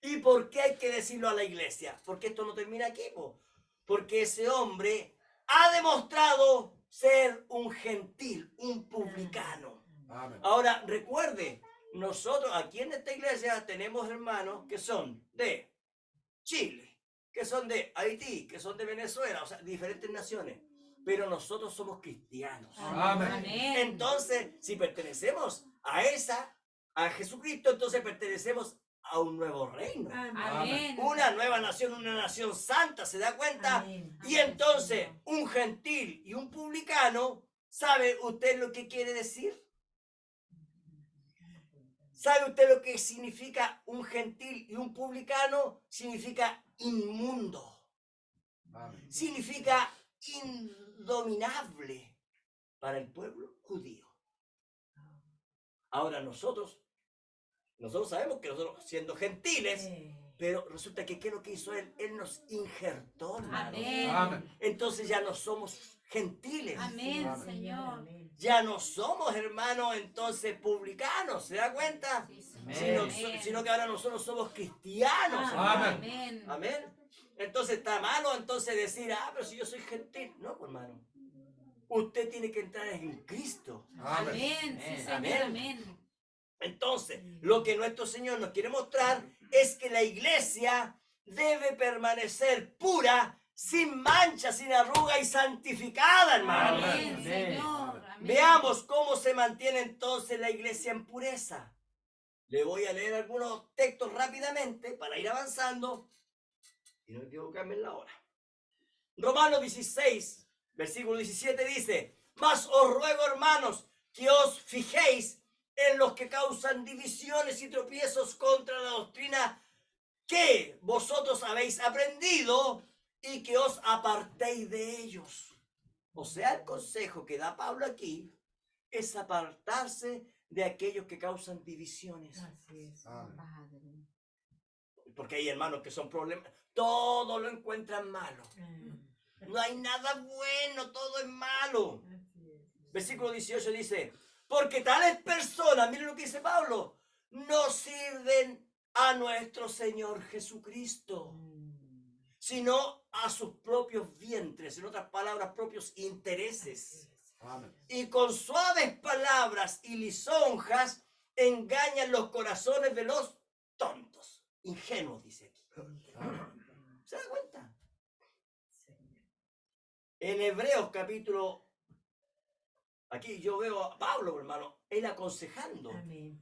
¿Y por qué hay que decirlo a la iglesia? Porque esto no termina aquí, po. Porque ese hombre ha demostrado ser un gentil, un publicano. Amén. Ahora, recuerde, nosotros aquí en esta iglesia tenemos hermanos que son de Chile, que son de Haití, que son de Venezuela, o sea, diferentes naciones. Pero nosotros somos cristianos. Amén. Amén. Entonces, si pertenecemos a Jesucristo, entonces pertenecemos a un nuevo reino. Amén. Una nueva nación, una nación santa, ¿se da cuenta? Y entonces, un gentil y un publicano, ¿sabe usted lo que quiere decir? ¿Sabe usted lo que significa un gentil y un publicano? Significa inmundo. Amén. Significa indominable para el pueblo judío. Ahora nosotros sabemos que nosotros siendo gentiles, pero resulta que ¿qué es lo que hizo él? Él nos injertó, hermano. Amén. Amén. Entonces ya no somos gentiles. Amén, Amén. Señor. Ya no somos, hermanos, entonces publicanos, ¿se da cuenta? Sí, Señor. Sino que ahora nosotros somos cristianos. Amén. Amén. Amén. Entonces está malo entonces decir, pero si yo soy gentil. No, pues, hermano. Usted tiene que entrar en Cristo. Amén. Amén. Sí, Señor. Amén. Amén. Entonces, lo que nuestro Señor nos quiere mostrar es que la iglesia debe permanecer pura, sin mancha, sin arruga y santificada, hermano. Amén, Amén. Señor. Amén. Veamos cómo se mantiene entonces la iglesia en pureza. Le voy a leer algunos textos rápidamente para ir avanzando y no equivocarme en la hora. Romanos 16, versículo 17 dice, mas os ruego, hermanos, que os fijéis en los que causan divisiones y tropiezos contra la doctrina que vosotros habéis aprendido y que os apartéis de ellos. O sea, el consejo que da Pablo aquí es apartarse de aquellos que causan divisiones. Amén. Porque hay hermanos que son problemas, todo lo encuentran malo. No hay nada bueno, todo es malo. Versículo 18 dice, porque tales personas, miren lo que dice Pablo, no sirven a nuestro Señor Jesucristo, sino a sus propios vientres, en otras palabras, propios intereses. Amen. Y con suaves palabras y lisonjas engañan los corazones de los tontos, ingenuos, dice aquí. ¿Se da cuenta? En Hebreos capítulo, aquí yo veo a Pablo, hermano, él aconsejando. Amén.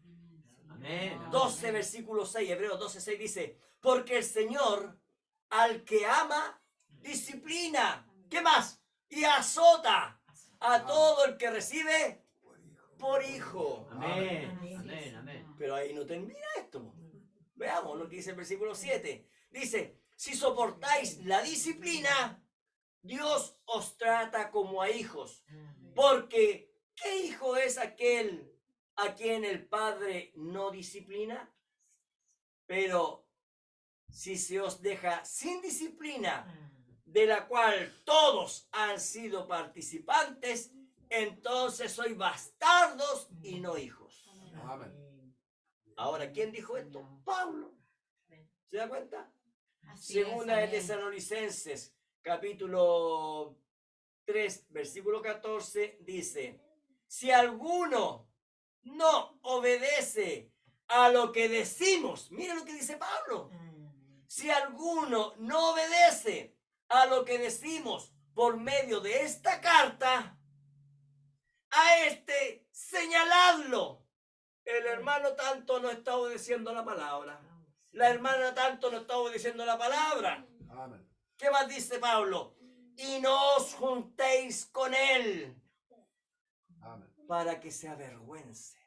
Amén. 12, versículo 6, Hebreos 12, 6 dice, porque el Señor al que ama, disciplina. ¿Qué más? Y azota a todo el que recibe por hijo. Amén. Amén. Amén. Amén. Pero ahí no termina esto. Veamos lo que dice el versículo 7. Dice, si soportáis la disciplina, Dios os trata como a hijos. Porque, ¿qué hijo es aquel a quien el Padre no disciplina? Pero, si se os deja sin disciplina, de la cual todos han sido participantes, entonces sois bastardos y no hijos. Amen. Ahora, ¿quién dijo esto? Pablo. ¿Se da cuenta? Así es, Segunda de amén. Tesalonicenses, capítulo 3, versículo 14, dice, si alguno no obedece a lo que decimos, miren lo que dice Pablo, si alguno no obedece a lo que decimos por medio de esta carta, a este señaladlo. El hermano tanto no está obedeciendo la palabra. La hermana tanto no está obedeciendo la palabra. Amen. ¿Qué más dice Pablo? Y no os juntéis con él Amen. para que se avergüence.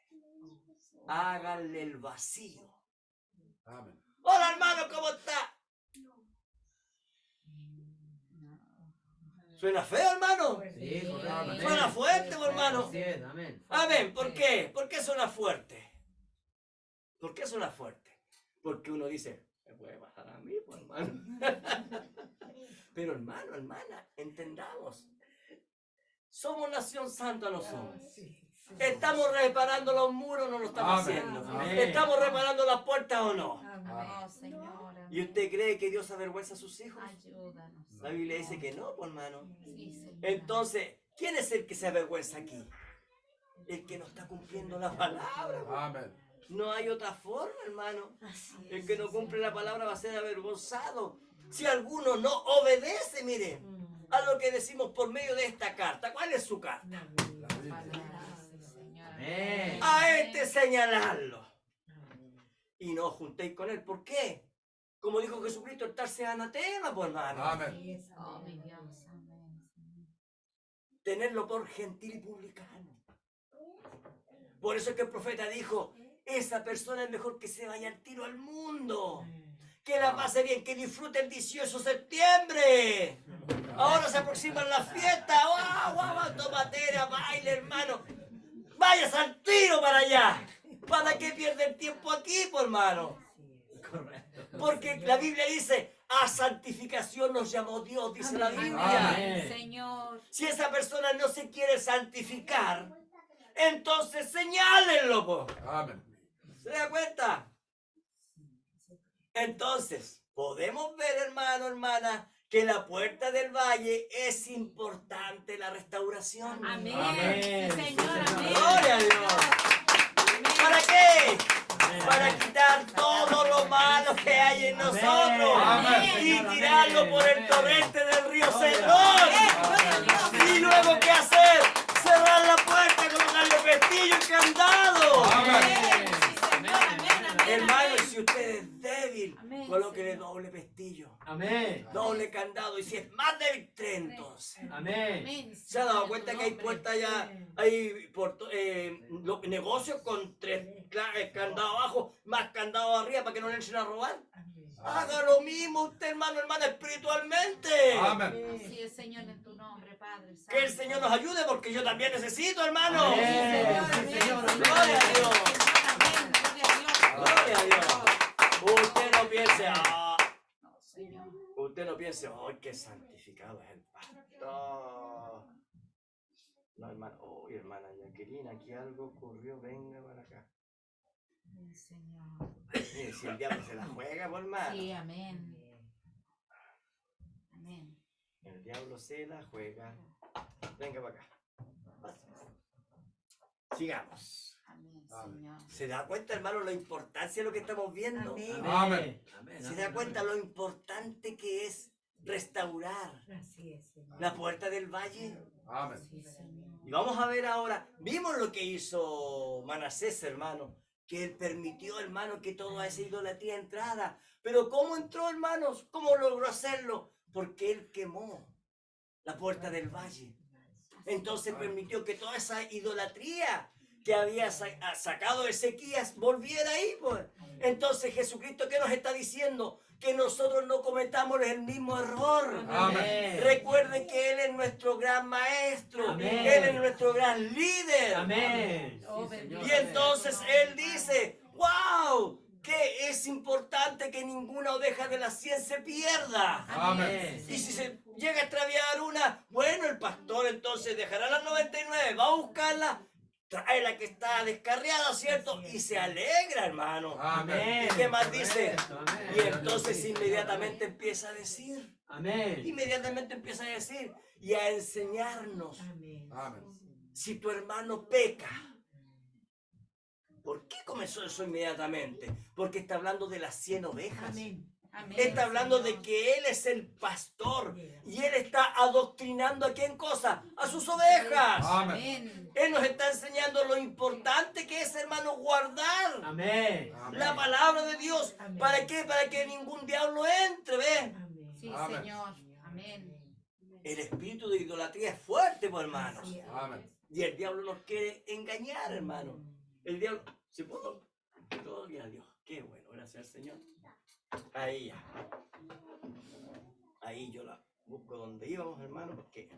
Háganle el vacío. Amen. Hola hermano, ¿cómo está? ¿Suena feo, hermano? Sí, correcto. Amén. Suena fuerte, hermano. Así es. Amén. Amén. ¿Por qué? ¿Por qué suena fuerte? ¿Por qué suena fuerte? Porque uno dice, me puede pasar a mí, pues, hermano. Pero hermano, hermana, entendamos. Somos nación santa, no somos. ¿Estamos reparando los muros o no lo estamos Amén. haciendo? Amén. ¿Estamos reparando las puertas o no? Oh, Señor. ¿Y usted cree que Dios avergüenza a sus hijos? Ayúdanos. La Biblia dice que no, pues, hermano. Sí, Señor. Entonces, ¿quién es el que se avergüenza aquí? El que no está cumpliendo la palabra. Amen. No hay otra forma, hermano. El que no cumple la palabra va a ser avergonzado. Si alguno no obedece, mire, a lo que decimos por medio de esta carta. ¿Cuál es su carta? La Biblia. Sí, Señor. Amén. A este señalarlo. Y no os juntéis con él. ¿Por qué? Como dijo Jesucristo, el tal sea anatema, pues, hermano. Amen. Oh, mi Dios. Amén. Tenerlo por gentil y publicano. Por eso es que el profeta dijo, esa persona es mejor que se vaya al tiro al mundo. Que la pase bien, que disfrute el 18 de septiembre. Ahora se aproximan las fiestas. ¡Guau, guau, guau! Tomatera, baile, hermano. Vayas al tiro para allá. ¿Para qué pierde el tiempo aquí, pues, hermano? Correcto. Porque la Biblia dice, a santificación nos llamó Dios, dice la Biblia. Amén. Señor. Si esa persona no se quiere santificar, entonces señálenlo, pues. Amen. ¿Se da cuenta? Entonces, podemos ver, hermano, hermana, que la puerta del valle es importante la restauración. Amén. Amén. Sí, Señor. Amén. Gloria a Dios. ¿Para qué? Para quitar todo lo malo que hay en nosotros Amén. y tirarlo por el torrente del río Cedrón. Y luego, ¿qué hacer? Cerrar la puerta, colocarle pestillo y candado. Amén. Hermano, y si usted es débil, Amén, colóquele Señor. doble pestillo, Amén. doble candado. Y si es más débil, tres entonces. Amén. ¿Se ha dado cuenta que hay puertas ya, hay los negocios con tres candados abajo, más candados arriba para que no le entren a robar? Haga lo mismo usted, hermano, hermana, espiritualmente. Amen. Así es, Señor, en tu nombre, Padre. Que el Señor nos ayude porque yo también necesito, hermano. Amén. Sí, Señor, amén. Gloria a Dios. Amén. Gloria a Dios. Usted no piense, No, Señor. usted no piense, ¡ay, qué santificado es el pastor! No, hermano, hermana Jacqueline, aquí algo ocurrió, venga para acá. Sí, Señor. Mire, si el diablo se la juega, por hermano. Sí, amén. Amén. El diablo se la juega. Venga para acá. Sigamos. Amén, Amén. Señor. ¿Se da cuenta, hermano, la importancia de lo que estamos viendo? Amén. Amén. Amén. ¿Se da cuenta lo importante que es restaurar Así es, Señor. la puerta del valle? Amén. Sí, Señor. Y vamos a ver ahora, vimos lo que hizo Manasés, hermano, que él permitió, hermano, que toda esa idolatría entrara. Pero ¿cómo entró, hermanos? ¿Cómo logró hacerlo? Porque él quemó la puerta del valle. Entonces permitió que toda esa idolatría que había sacado Ezequías volviera ahí, pues. Entonces Jesucristo, ¿qué nos está diciendo? Que nosotros no cometamos el mismo error. Amén. Recuerden que Él es nuestro gran maestro. Amén. Él es nuestro gran líder. Amén. Oh, Sí, Señor. Y entonces Él dice, wow, que es importante que ninguna oveja de la 100 se pierda. Amén. Y si se llega a extraviar una, bueno, el pastor entonces dejará las 99, va a buscarla, trae la que está descarriada, ¿cierto? Y se alegra, hermano. Amén. ¿Y qué más dice? Correcto, amén. Y entonces inmediatamente empieza a decir, Amén. inmediatamente empieza a decir y a enseñarnos. Amén. Amén. Si tu hermano peca, ¿por qué comenzó eso inmediatamente? Porque está hablando de las 100 ovejas. Amén. Amén, Está hablando de Señor. que Él es el pastor y Él está adoctrinando a quién cosa, a sus ovejas. Amén. Amén. Él nos está enseñando lo importante que es, hermano, guardar Amén. la palabra de Dios. Amén. ¿Para qué? Para que ningún diablo entre, ¿ve? Amén. Sí, Amén. Señor. Amén. El espíritu de idolatría es fuerte, pues, hermanos. Así es. Amén. Y el diablo nos quiere engañar, hermano. El diablo, si puedo, gloria a Dios. Qué bueno, gracias al Señor. Ahí ya. Ahí yo la busco donde íbamos, hermano, porque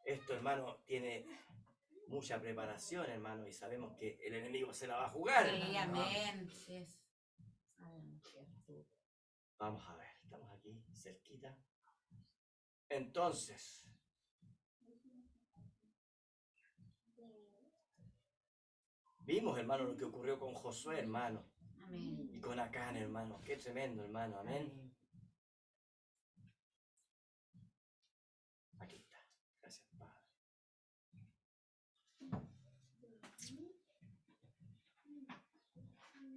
esto, hermano, tiene mucha preparación, hermano, y sabemos que el enemigo se la va a jugar. Sí, hermano. amén. Sí es. Vamos a ver, estamos aquí cerquita. Entonces, vimos, hermano, lo que ocurrió con Josué, hermano, Amén. y con Acán, hermano. Qué tremendo, hermano, amén. Aquí está. Gracias, Padre.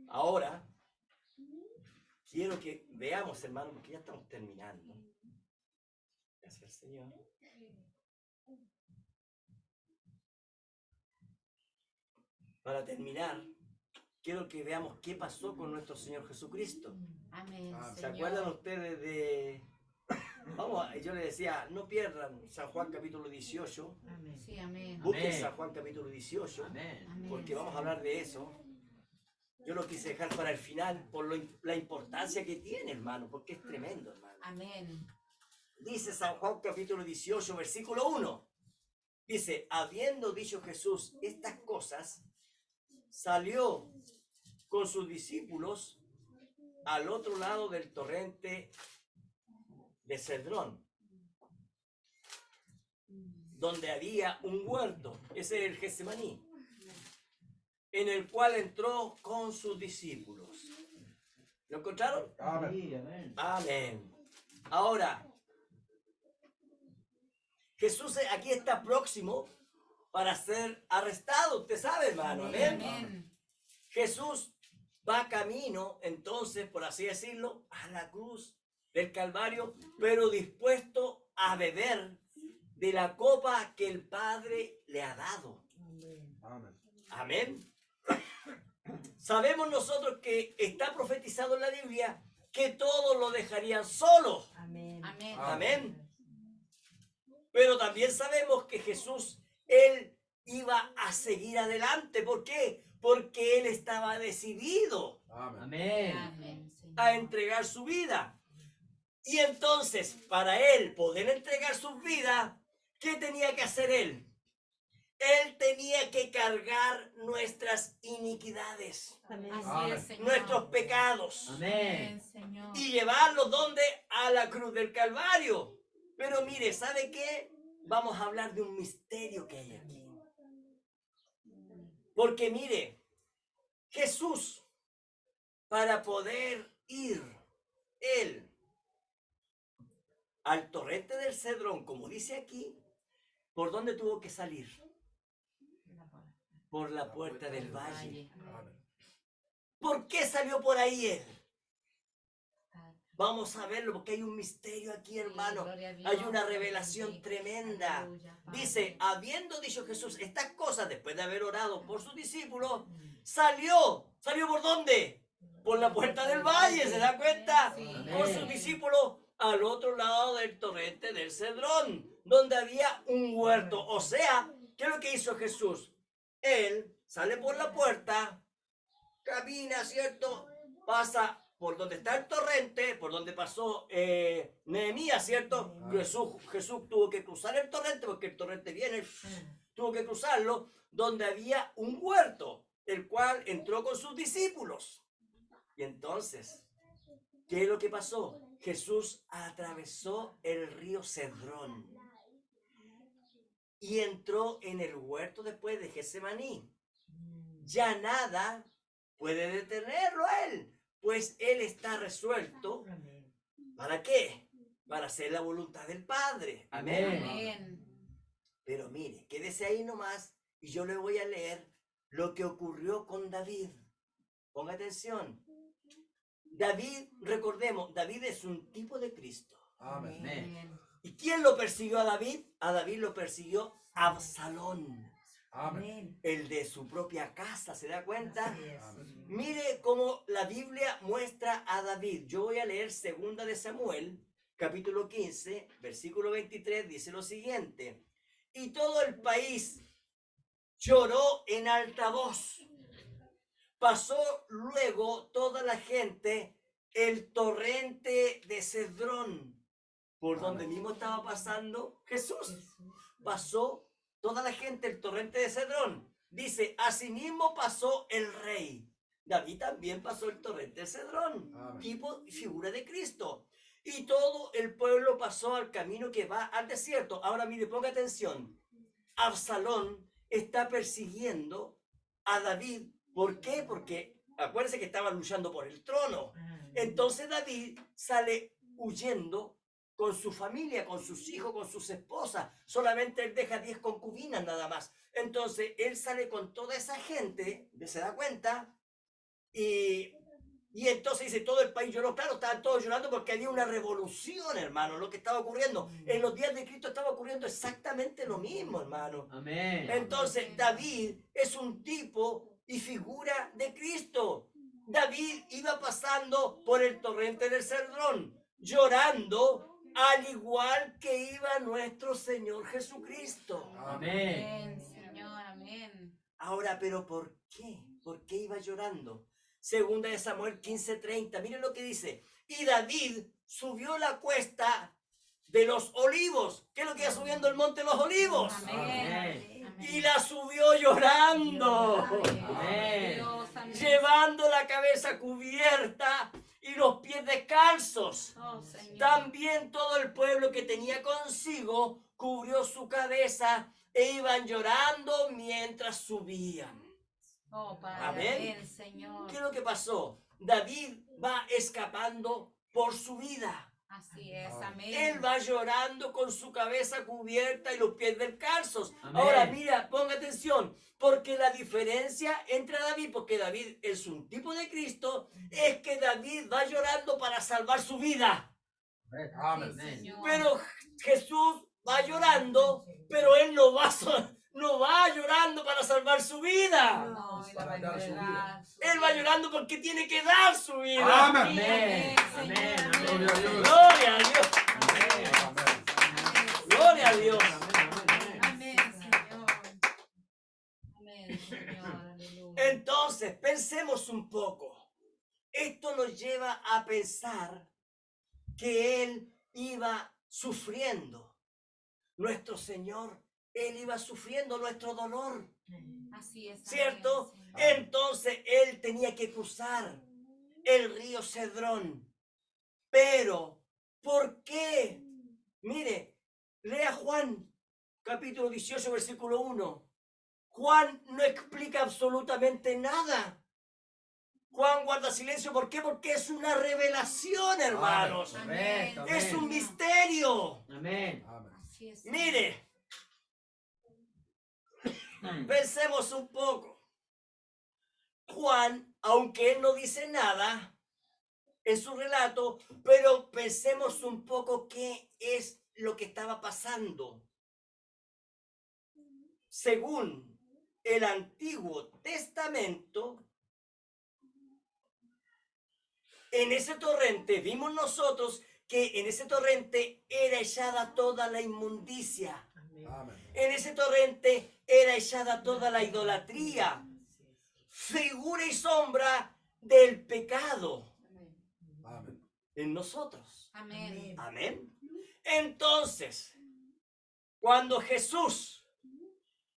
Ahora, quiero que veamos, hermano, porque ya estamos terminando. Gracias al Señor. Para terminar, quiero que veamos qué pasó con nuestro Señor Jesucristo. Amén, Ah, ¿Se Señor. acuerdan ustedes de... Vamos, yo les decía, no pierdan San Juan capítulo 18. Amén. Sí, amén. Busquen Amén. San Juan capítulo 18, Amén. Amén, porque vamos a Señor. hablar de eso. Yo lo quise dejar para el final por la importancia que tiene, hermano, porque es tremendo, hermano. Amén. Dice San Juan capítulo 18, versículo 1. Dice, habiendo dicho Jesús estas cosas, salió con sus discípulos al otro lado del torrente de Cedrón, donde había un huerto, ese es el Getsemaní, en el cual entró con sus discípulos. ¿Lo encontraron? Amén. Sí, amén. Amén. Ahora, Jesús aquí está próximo para ser arrestado, usted sabe, hermano. Amén. Amén. Jesús va camino, entonces, por así decirlo, a la cruz del Calvario, pero dispuesto a beber de la copa que el Padre le ha dado. Amén. Amén. Amén. Sabemos nosotros que está profetizado en la Biblia que todos lo dejarían solo. Amén. Amén. Amén. Pero también sabemos que Jesús, Él iba a seguir adelante. ¿Por qué? Porque Él estaba decidido Amén. Amén. Amén, Señor. a entregar su vida. Y entonces, para Él poder entregar su vida, ¿qué tenía que hacer Él? Él tenía que cargar nuestras iniquidades, Amén. Así Amén. es, Señor. nuestros pecados, Amén. Señor. y llevarlos ¿dónde? A la cruz del Calvario. Pero mire, ¿sabe qué? Vamos a hablar de un misterio que hay aquí. Porque mire, Jesús, para poder ir él al torrente del Cedrón, como dice aquí, ¿por dónde tuvo que salir? Por la puerta del valle. Amén. ¿Por qué salió por ahí él? Vamos a verlo porque hay un misterio aquí, hermano. Hay una revelación tremenda. Dice, habiendo dicho Jesús estas cosas después de haber orado por sus discípulos, salió. ¿Salió por dónde? Por la puerta del valle, ¿se da cuenta? Sí. Con sus discípulos al otro lado del torrente del Cedrón, donde había un huerto. O sea, ¿qué es lo que hizo Jesús? Él sale por la puerta, camina, ¿cierto? Pasa por donde está el torrente, por donde pasó Nehemías, ¿cierto? Jesús tuvo que cruzar el torrente, porque el torrente viene, tuvo que cruzarlo, donde había un huerto, el cual entró con sus discípulos. Y entonces, ¿qué es lo que pasó? Jesús atravesó el río Cedrón y entró en el huerto después de Getsemaní. Ya nada puede detenerlo a él, pues él está resuelto. ¿Para qué? Para hacer la voluntad del Padre. Amén. Amén. Pero mire, quédese ahí nomás y yo le voy a leer lo que ocurrió con David. Ponga atención. David, recordemos, David es un tipo de Cristo. Amén. Amén. ¿Y quién lo persiguió a David? A David lo persiguió Absalón, Amén. el de su propia casa, ¿se da cuenta? Amén. Mire cómo la Biblia muestra a David. Yo voy a leer 2 de Samuel, capítulo 15, versículo 23, dice lo siguiente. Y todo el país lloró en alta voz. Pasó luego toda la gente el torrente de Cedrón, por donde mismo estaba pasando Jesús. Pasó toda la gente el torrente de Cedrón. Dice, asimismo pasó el rey. David también pasó el torrente de Cedrón, Amén. tipo y figura de Cristo. Y todo el pueblo pasó al camino que va al desierto. Ahora mire, ponga atención. Absalón está persiguiendo a David. ¿Por qué? Porque acuérdense que estaban luchando por el trono. Entonces David sale huyendo con su familia, con sus hijos, con sus esposas. Solamente él deja 10 concubinas nada más. Entonces él sale con toda esa gente, ¿se da cuenta? Y entonces dice, todo el país lloró. Claro, estaban todos llorando porque había una revolución, hermano, lo que estaba ocurriendo. En los días de Cristo estaba ocurriendo exactamente lo mismo, hermano. Amén. Entonces David es un tipo y figura de Cristo. David iba pasando por el torrente del Cedrón, llorando, al igual que iba nuestro Señor Jesucristo. Amén. Amén, Señor, amén. Ahora, ¿pero por qué? ¿Por qué iba llorando? 2 de Samuel 15:30, miren lo que dice. Y David subió la cuesta de los olivos. ¿Qué es lo que iba subiendo el monte de los olivos? Amén. Y la subió llorando, Amén. Dios, amén. llevando la cabeza cubierta y los pies descalzos. Oh, Señor. También todo el pueblo que tenía consigo cubrió su cabeza e iban llorando mientras subían. Oh, Padre, Amén. amén, Señor. ¿Qué es lo que pasó? David va escapando por su vida. Así es, amén. Él va llorando con su cabeza cubierta y los pies descalzos. Amén. Ahora mira, ponga atención, porque la diferencia entre David, porque David es un tipo de Cristo, es que David va llorando para salvar su vida. Amén. Sí, Señor. Pero Jesús va llorando, pero él no va llorando para salvar su vida. No, y la Para dar su verdad. Él va llorando porque tiene que dar su vida. Amén. Amén. Señor, Amén. Gloria a Dios. Gloria a Dios. Amén. Gloria a Dios. Amén, Señor. Amén, Señor, aleluya. Entonces, pensemos un poco. Esto nos lleva a pensar que Él iba sufriendo. Nuestro Señor, Él iba sufriendo nuestro dolor, Así es. amén, ¿cierto? Señor. Entonces, Él tenía que cruzar el río Cedrón. Pero, ¿por qué? Mire, lea Juan, capítulo 18, versículo 1. Juan no explica absolutamente nada. Juan guarda silencio. ¿Por qué? Porque es una revelación, hermanos. Correcto. Es amén. un misterio. Amén. Amén. Así es. Mire, pensemos un poco. Juan, aunque él no dice nada en su relato, pero pensemos un poco qué es lo que estaba pasando. Según el Antiguo Testamento, en ese torrente vimos nosotros que en ese torrente era echada toda la inmundicia. Amén. En ese torrente era echada toda la idolatría, figura y sombra del pecado Amén. en nosotros. Amén. Amén. Entonces, cuando Jesús,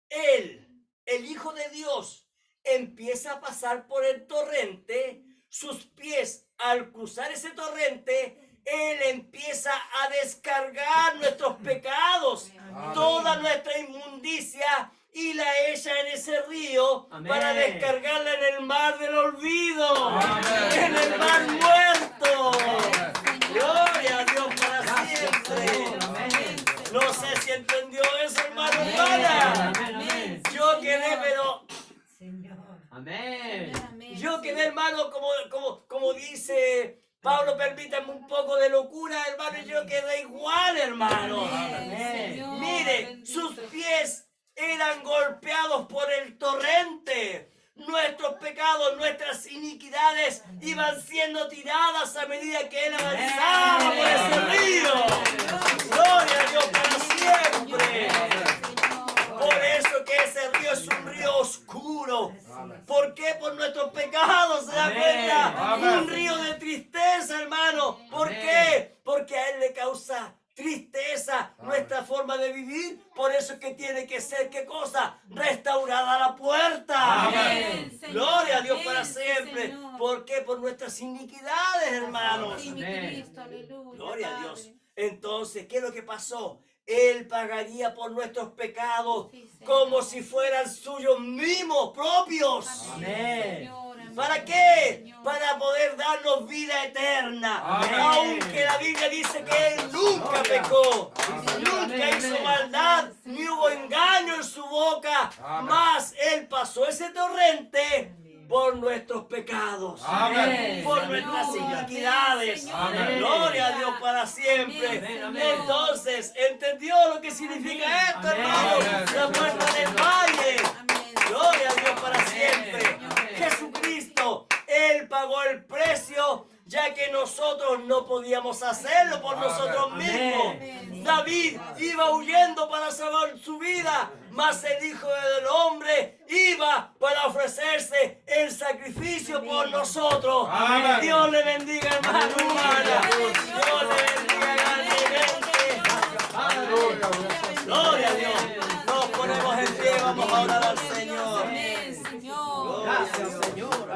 el Hijo de Dios, empieza a pasar por el torrente, sus pies al cruzar ese torrente, Él empieza a descargar nuestros pecados, Amén. toda nuestra inmundicia, y la echa en ese río. Amén. Para descargarla en el mar del olvido, Amén. en el mar muerto. Amén. Gloria a Dios para Gracias, siempre. Señor. Amén. No sé si entendió eso, hermano, Amén. hermana. Amén. Yo quedé, pero Señor. Amén. Amén. yo quedé, hermano, como dice Pablo, permítame un poco de locura, hermano, y yo quedé igual, hermano. Amén. Señor, Mire, bendito. sus pies eran golpeados por el torrente. Nuestros pecados, nuestras iniquidades iban siendo tiradas a medida que Él avanzaba por ese río. Gloria a Dios para siempre. Por eso que ese río es un río oscuro. Amén. ¿Por qué? Por nuestros pecados, ¿se da Amén. cuenta? Amén. Un río de tristeza, hermano. ¿Por Amén. qué? Porque a Él le causa tristeza Amén. nuestra forma de vivir. Por eso es que tiene que ser, ¿qué cosa? Restaurada la puerta. Amén. Señor. Gloria a Dios para Amén, siempre. Señor. ¿Por qué? Por nuestras iniquidades, hermanos. Sí, mi Amén. Cristo, aleluya. Gloria a Padre. Dios. Entonces, ¿qué es lo que pasó? Él pagaría por nuestros pecados Sí, Señor. como si fueran suyos mismos propios. Amén. Señor, amén, ¿Para qué? Señor. Para poder darnos vida eterna. Amén. Aunque la Biblia dice que Él nunca pecó, Amén. nunca hizo Amén. maldad, ni hubo engaño en su boca, Amén. mas Él pasó ese torrente por nuestros pecados, Amén. por Amén. nuestras Señor. iniquidades. Señor. Amén. Gloria a Dios para siempre. Amén, Amén. Entonces, ¿entendió lo que significa esto, Amén. hermano? Amén. La puerta del valle. Amén. Gloria a Dios para Amén. siempre. Amén. Jesucristo, Él pagó el precio, ya que nosotros no podíamos hacerlo por Amén. nosotros mismos. Amén. David iba huyendo para salvar su vida, mas el Hijo del Hombre iba para ofrecerse el sacrificio por nosotros. Amén. Dios le bendiga, hermano, hermana. Dios le bendiga grandemente. Aleluya. Gloria a Dios. Nos ponemos en pie, vamos a orar al Señor. Amén, Señor. Gracias, Señor.